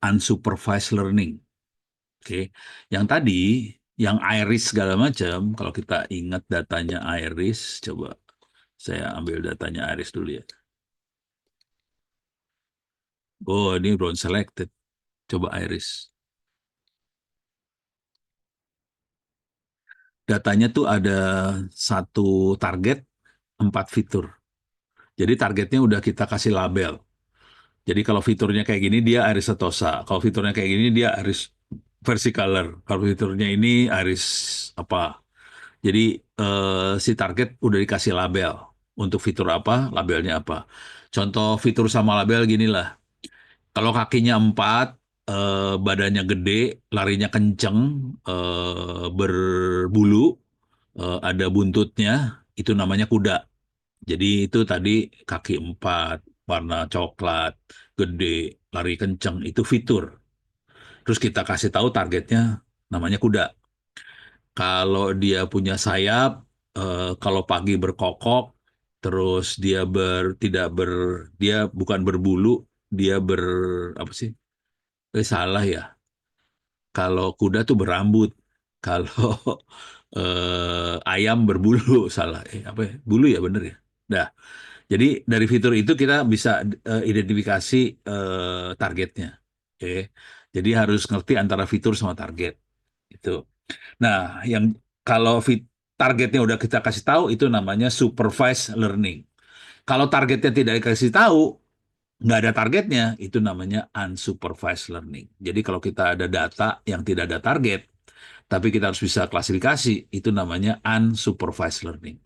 unsupervised learning. Oke. Yang tadi, yang iris segala macam, kalau kita ingat datanya iris, coba saya ambil datanya iris dulu ya. Oh, ini belum selected. Coba iris. Datanya tuh ada satu target, 4 fitur. Jadi targetnya udah kita kasih label. Jadi kalau fiturnya kayak gini dia iris setosa. Kalau fiturnya kayak gini dia iris versicolor. Kalau fiturnya ini iris apa. Jadi si target udah dikasih label. Untuk fitur apa, labelnya apa. Contoh fitur sama label ginilah. Kalau kakinya 4, badannya gede, larinya kenceng, berbulu, ada buntutnya, itu namanya kuda. Jadi itu tadi kaki 4, warna coklat, gede, lari kenceng, itu fitur. Terus kita kasih tahu targetnya namanya kuda. Kalau dia punya sayap, kalau pagi berkokok, terus dia dia bukan berbulu, dia apa sih? Salah ya. Kalau kuda tuh berambut, kalau ayam berbulu, salah. Apa ya? Bulu ya bener ya. Nah, jadi dari fitur itu kita bisa identifikasi targetnya. Oke. Jadi harus ngerti antara fitur sama target. Itu. Nah, yang kalau targetnya udah kita kasih tahu itu namanya supervised learning. Kalau targetnya tidak dikasih tahu, nggak ada targetnya, itu namanya unsupervised learning. Jadi kalau kita ada data yang tidak ada target, tapi kita harus bisa klasifikasi, itu namanya unsupervised learning.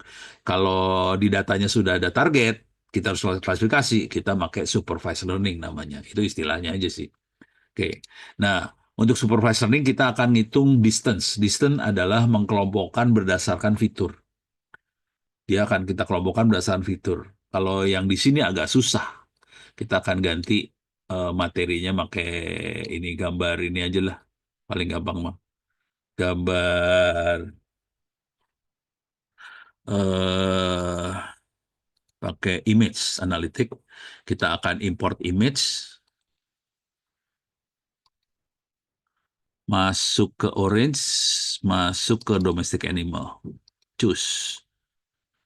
Kalau di datanya sudah ada target, kita harus klasifikasi, kita pakai supervised learning namanya. Itu istilahnya aja sih. Oke. Nah, untuk supervised learning kita akan ngitung distance. Distance adalah mengkelompokkan berdasarkan fitur. Dia akan kita kelompokkan berdasarkan fitur. Kalau yang di sini agak susah. Kita akan ganti materinya pakai ini gambar ini aja lah. Paling gampang mah. Gambar eh pakai image analytic. Kita akan import image, masuk ke orange, masuk ke domestic animal. Choose.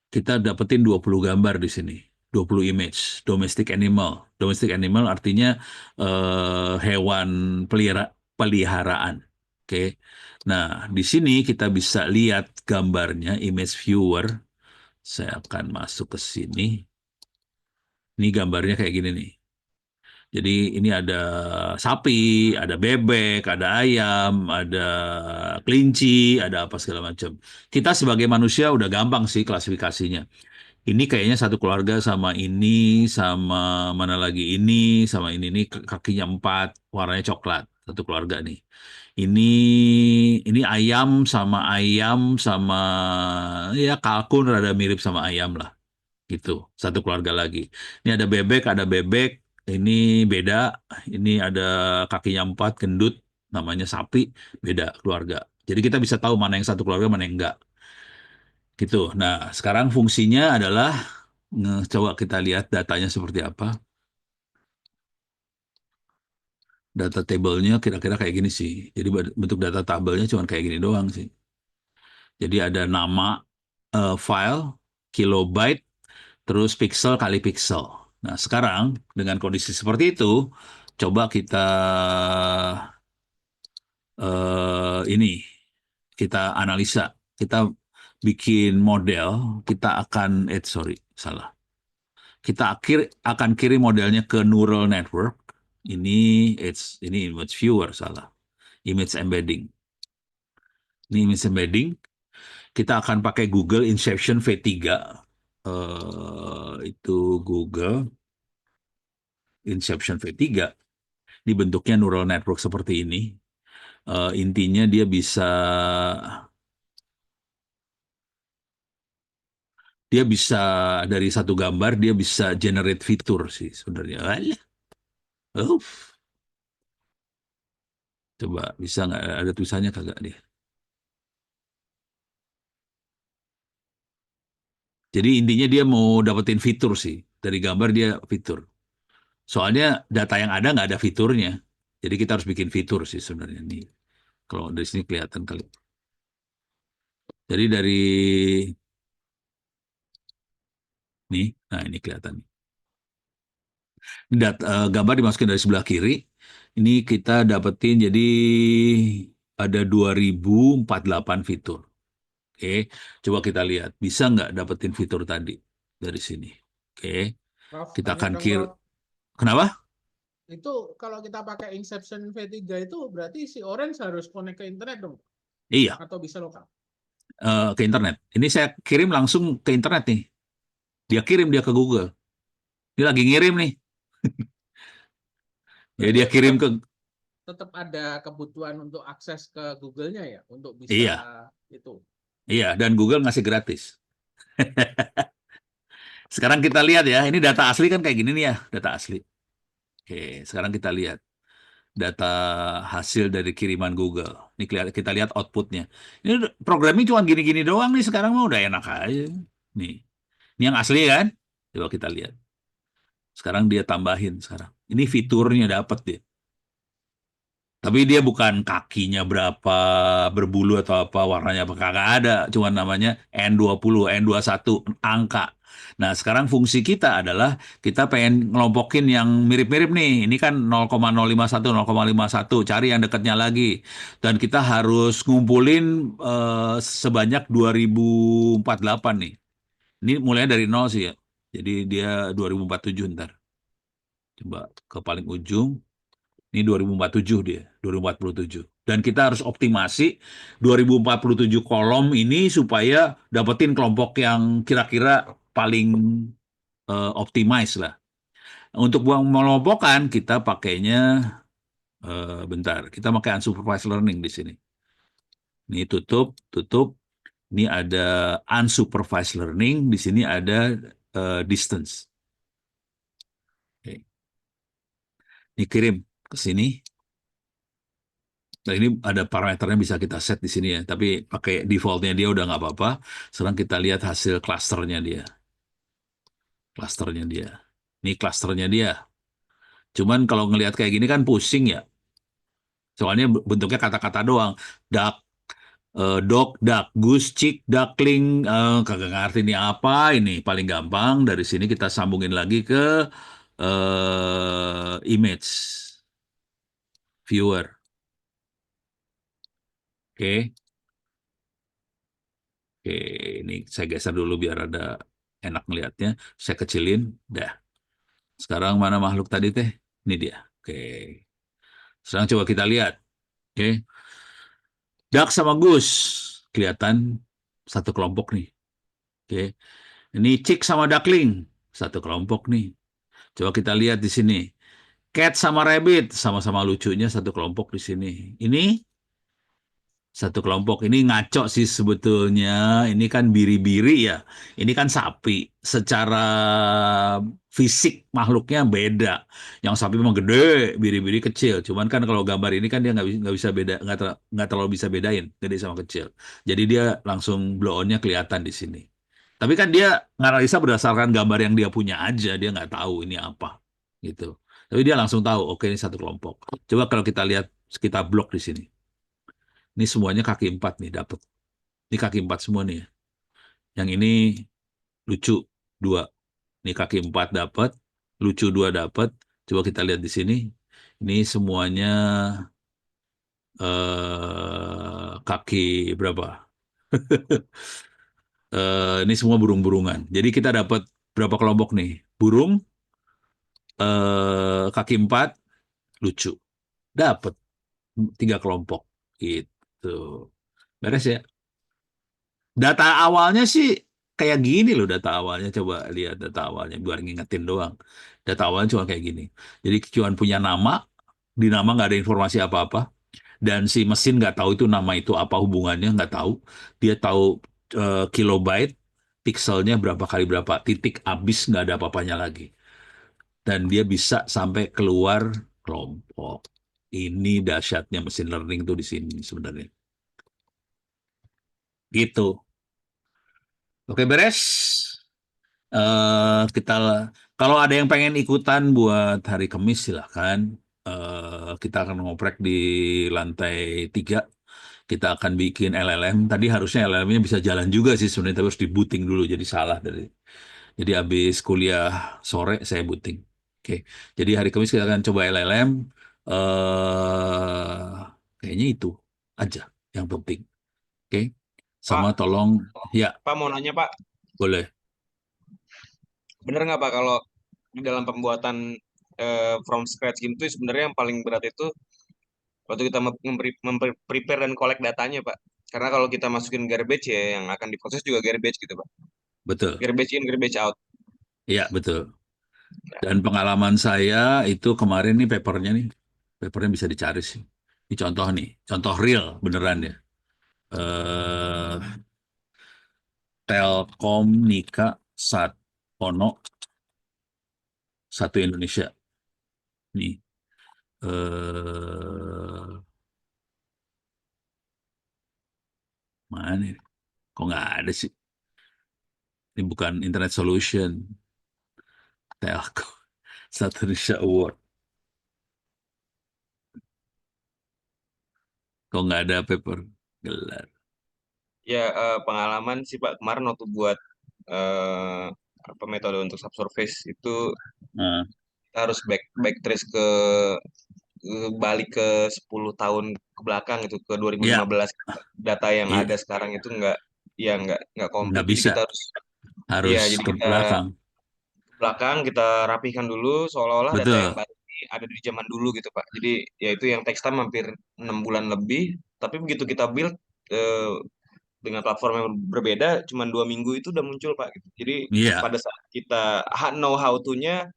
Kita dapetin 20 gambar di sini. 20 image. Domestic animal. Domestic animal artinya hewan peliharaan. Oke. Nah, di sini kita bisa lihat gambarnya, image viewer. Saya akan masuk ke sini. Ini gambarnya kayak gini nih. Jadi ini ada sapi, ada bebek, ada ayam, ada kelinci, ada apa segala macam. Kita sebagai manusia udah gampang sih klasifikasinya. Ini kayaknya satu keluarga sama ini, sama mana lagi ini, sama ini kakinya 4, warnanya coklat. Satu keluarga nih. Ini ini ayam sama ya kalkun rada mirip sama ayam lah gitu. Satu keluarga lagi. Ini ada bebek, ini beda, ini ada kakinya 4, gendut, namanya sapi, beda keluarga. Jadi kita bisa tahu mana yang satu keluarga, mana yang enggak. Gitu. Nah, sekarang fungsinya adalah coba kita lihat datanya seperti apa. Data tabelnya kira-kira kayak gini sih. Jadi bentuk data tabelnya cuma kayak gini doang sih. Jadi ada nama file, kilobyte, terus pixel kali pixel. Nah, sekarang dengan kondisi seperti itu, coba kita ini kita analisa, kita bikin model, kita akan sorry, salah. Kita akan kirim modelnya ke neural network. Ini image viewer, salah. Image embedding. Ini image embedding. Kita akan pakai Google Inception V3. Itu Google Inception V3. Ini bentuknya neural network seperti ini. Intinya dia bisa dari satu gambar dia bisa generate fitur sih sebenarnya. Alah. Oh, coba bisa nggak ada tulisannya kagak dia? Jadi intinya dia mau dapetin fitur sih dari gambar dia fitur. Soalnya data yang ada nggak ada fiturnya. Jadi kita harus bikin fitur sih sebenarnya nih. Kalau dari sini kelihatan kali. Jadi dari nih, nah ini kelihatan. Gambar dimasukin dari sebelah kiri. Ini kita dapetin jadi ada 2048 fitur. Oke, coba kita lihat. Bisa nggak dapetin fitur tadi dari sini? Oke, Prof, kita tanya akan dong, kirim. Prof. Kenapa? Itu kalau kita pakai Inception V3 itu berarti si Orange harus connect ke internet dong? Iya, Atau bisa lokal? ke internet. Ini saya kirim langsung ke internet nih. Dia ke Google. Dia lagi ngirim nih. Ya Berarti dia kirim ke. tetap ada kebutuhan untuk akses ke Google-nya ya, untuk bisa Iya, itu. iya. Dan Google ngasih gratis. Sekarang kita lihat ya. Ini data asli kan kayak gini nih ya, data asli. Oke, sekarang kita lihat data hasil dari kiriman Google. Ini kita lihat outputnya. Ini programming cuma gini-gini doang nih. Sekarang mah udah enak aja. Nih, ini yang asli kan? Coba kita lihat. Sekarang dia tambahin sekarang. Ini fiturnya dapat dia. Tapi dia bukan kakinya berapa, berbulu atau apa, warnanya apa, kagak ada. Cuma namanya N20, N21, angka. Nah, sekarang fungsi kita adalah kita pengen ngelompokin yang mirip-mirip nih. Ini kan 0,051, 0,51, cari yang dekatnya lagi. Dan kita harus ngumpulin sebanyak 2048 nih. Ini mulainya dari 0 sih ya. Jadi dia 2047 ntar. Coba ke paling ujung. Ini 2047 dia, 2047. Dan kita harus optimasi 2047 kolom ini supaya dapetin kelompok yang kira-kira paling optimize lah. Untuk melompokan kita pakainya bentar, kita pakai unsupervised learning di sini. Ini tutup. Ini ada unsupervised learning, di sini ada distance. Oke. Ini kirim ke sini. Nah, ini ada parameternya bisa kita set di sini ya, tapi pakai defaultnya dia udah nggak apa-apa. Sekarang kita lihat hasil klasternya dia. Klasternya dia. Ini klasternya dia. Cuman kalau ngelihat kayak gini kan pusing ya. Soalnya bentuknya kata-kata doang. Duck, Dog, duck, goose, chick, duckling, kagak ngerti ini apa ini. Paling gampang dari sini kita sambungin lagi ke image viewer. Oke, oke, ini saya geser dulu biar ada enak melihatnya. Saya kecilin, dah. Sekarang mana makhluk tadi teh? Ini dia. Oke. Sekarang coba kita lihat. Oke. Duck sama goose kelihatan satu kelompok nih. Oke. Ini chick sama duckling satu kelompok nih. Coba kita lihat di sini. Cat sama rabbit sama-sama lucunya satu kelompok di sini. Ini satu kelompok. Ini ngaco sih sebetulnya. Ini kan biri-biri ya. Ini kan sapi. Secara fisik makhluknya beda. Yang sapi memang gede, biri-biri kecil. Cuman kan kalau gambar ini kan dia nggak bisa beda, nggak terlalu bisa bedain gede sama kecil. Jadi dia langsung blow on-nya kelihatan di sini. Tapi kan dia nganalisa berdasarkan gambar yang dia punya aja. Dia nggak tahu ini apa gitu. Tapi dia langsung tahu, oke ini satu kelompok. Coba kalau kita lihat, kita blok di sini. Ini semuanya kaki 4 nih dapat. Ini kaki 4 semua nih ya. Yang ini lucu 2. Ini kaki 4 dapat, lucu 2 dapat. Coba kita lihat di sini. Ini semuanya kaki berapa? Ini semua burung-burungan. Jadi kita dapat berapa kelompok nih? Burung, kaki 4, lucu. Dapat 3 kelompok. Gitu. Beres ya? Data awalnya sih kayak gini loh data awalnya. Coba lihat data awalnya biar ngingetin doang. Data awalnya cuma kayak gini. Jadi cuma punya nama, di nama nggak ada informasi apa-apa. Dan si mesin nggak tahu itu nama itu apa hubungannya, nggak tahu. Dia tahu kilobyte, pixelnya berapa kali berapa, titik habis nggak ada apa-apanya lagi. Dan dia bisa sampai keluar kelompok. Ini dahsyatnya mesin learning tuh di sini sebenarnya. Gitu. Oke, beres. Kita kalau ada yang pengen ikutan buat hari Kamis silahkan. Kita akan ngoprek di lantai 3. Kita akan bikin LLM. Tadi harusnya LLM-nya bisa jalan juga sih sebenarnya, tapi harus di-booting dulu. Jadi salah dari. Jadi habis kuliah sore saya booting. Oke. Jadi hari Kamis kita akan coba LLM. Kayaknya itu aja yang penting. Oke. Sama Pak, tolong ya Pak mau nanya Pak, boleh. bener nggak Pak kalau di dalam pembuatan from scratch gitu sebenarnya yang paling berat itu waktu kita prepare dan collect datanya Pak. Karena kalau kita masukin garbage ya yang akan diproses juga garbage gitu Pak. Betul. Garbage in, garbage out. Iya, betul. Dan pengalaman saya itu kemarin nih papernya bisa dicari sih. Ini contoh nih, contoh real beneran ya. Eh, Telkom Nika Ono 1 Indonesia. Nih, mana? Nih? Kok nggak ada sih? Ini bukan Internet Solution. Telkom 1 Indonesia Award. Kok nggak ada paper gelar? Ya pengalaman sih Pak kemarin waktu buat eh, apa metode untuk subsurface itu Nah, kita harus back trace balik ke 10 tahun ke belakang itu ke ya, 2015 data yang i- ada sekarang itu nggak komplit nggak jadi bisa. kita harus Harus ya jadi ke kita belakang. ke belakang kita rapihkan dulu seolah-olah data yang Betul. baru ini ada di zaman dulu gitu Pak jadi ya itu yang text time hampir 6 bulan lebih tapi begitu kita build eh, dengan platform yang berbeda cuma 2 minggu itu udah muncul Pak gitu. Jadi Iya. pada saat kita know how to-nya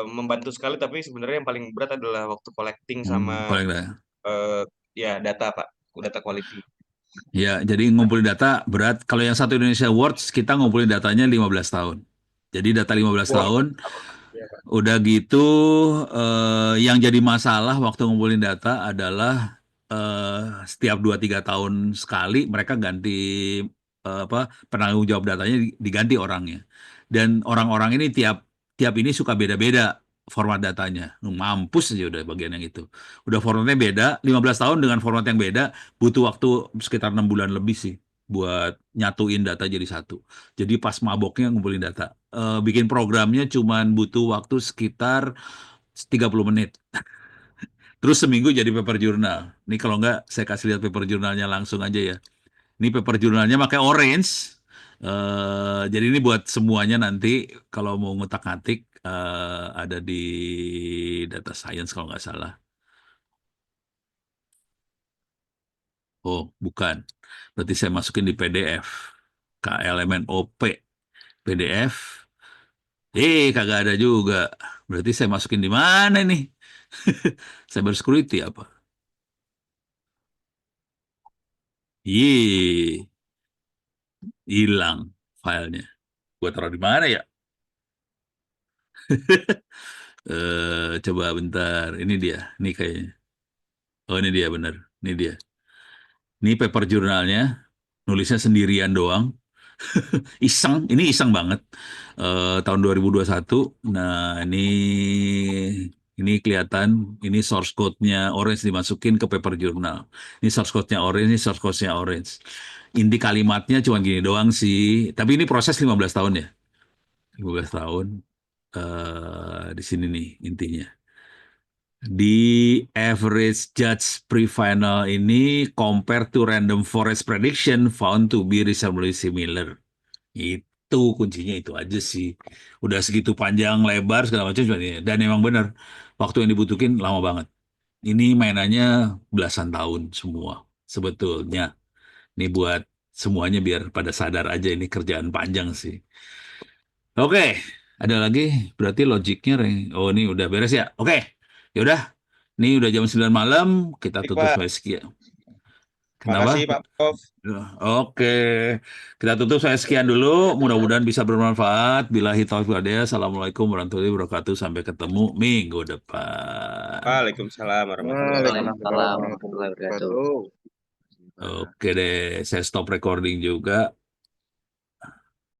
membantu sekali tapi sebenarnya yang paling berat adalah waktu collecting sama Paling dah. eh, ya data Pak, data quality. Ya, jadi ngumpulin data berat. Kalau yang 1 Indonesia Awards, kita ngumpulin datanya 15 tahun. Jadi data 15 Wah, tahun, ya, Pak. udah gitu yang jadi masalah waktu ngumpulin data adalah setiap 2-3 tahun sekali mereka ganti apa penanggung jawab datanya diganti orangnya. Dan orang-orang ini tiap tiap ini suka beda-beda format datanya. Mampus aja udah bagian yang itu. Udah formatnya beda, 15 tahun dengan format yang beda, butuh waktu sekitar 6 bulan lebih sih buat nyatuin data jadi satu. Jadi pas maboknya ngumpulin data. Bikin programnya cuman butuh waktu sekitar 30 menit. Terus seminggu jadi paper journal. Ini kalau nggak, saya kasih lihat paper jurnalnya langsung aja ya. Ini paper jurnalnya pakai Orange. Jadi ini buat semuanya nanti kalau mau ngutak-ngatik ada di data science kalau nggak salah. Oh, bukan. Berarti saya masukin di PDF. KLMN OP. PDF. Kagak ada juga. Berarti saya masukin di mana nih? Cybersecurity apa? Ye, hilang filenya. Gua taruh di mana ya? Coba bentar. Ini dia. Ini kayaknya. Oh, ini dia bener. Ini dia. Ini paper jurnalnya. Nulisnya sendirian doang. Ini iseng banget. Tahun 2021. Nah, ini kelihatan. Ini source code-nya Orange dimasukin ke paper jurnal. Ini source code-nya Orange, ini source code-nya Orange. Inti kalimatnya cuma gini doang sih. Tapi ini proses 15 tahun ya. 15 tahun. Di sini nih intinya. Di average judge pre-final ini compared to random forest prediction found to be reasonably similar. Itu kuncinya itu aja sih. Udah segitu panjang lebar segala macam cuma ini. Dan emang benar waktu yang dibutuhin lama banget. Ini mainannya belasan tahun semua sebetulnya. Ini buat semuanya biar pada sadar aja ini kerjaan panjang sih. Oke, ada lagi berarti logiknya oh ini udah beres ya. Oke. Ya udah. Ini udah jam 9 malam, kita Baik, tutup Pak. sampai sekian. Kenapa? Makasih Pak Prof. Oke, kita tutup saya sekian dulu. Mudah-mudahan bisa bermanfaat. Billahi taufiq wal hidayah. Assalamualaikum warahmatullahi wabarakatuh. Sampai ketemu minggu depan. Waalaikumsalam warahmatullahi Waalaikumsalam warahmatullahi wabarakatuh. Oke deh, saya stop recording juga.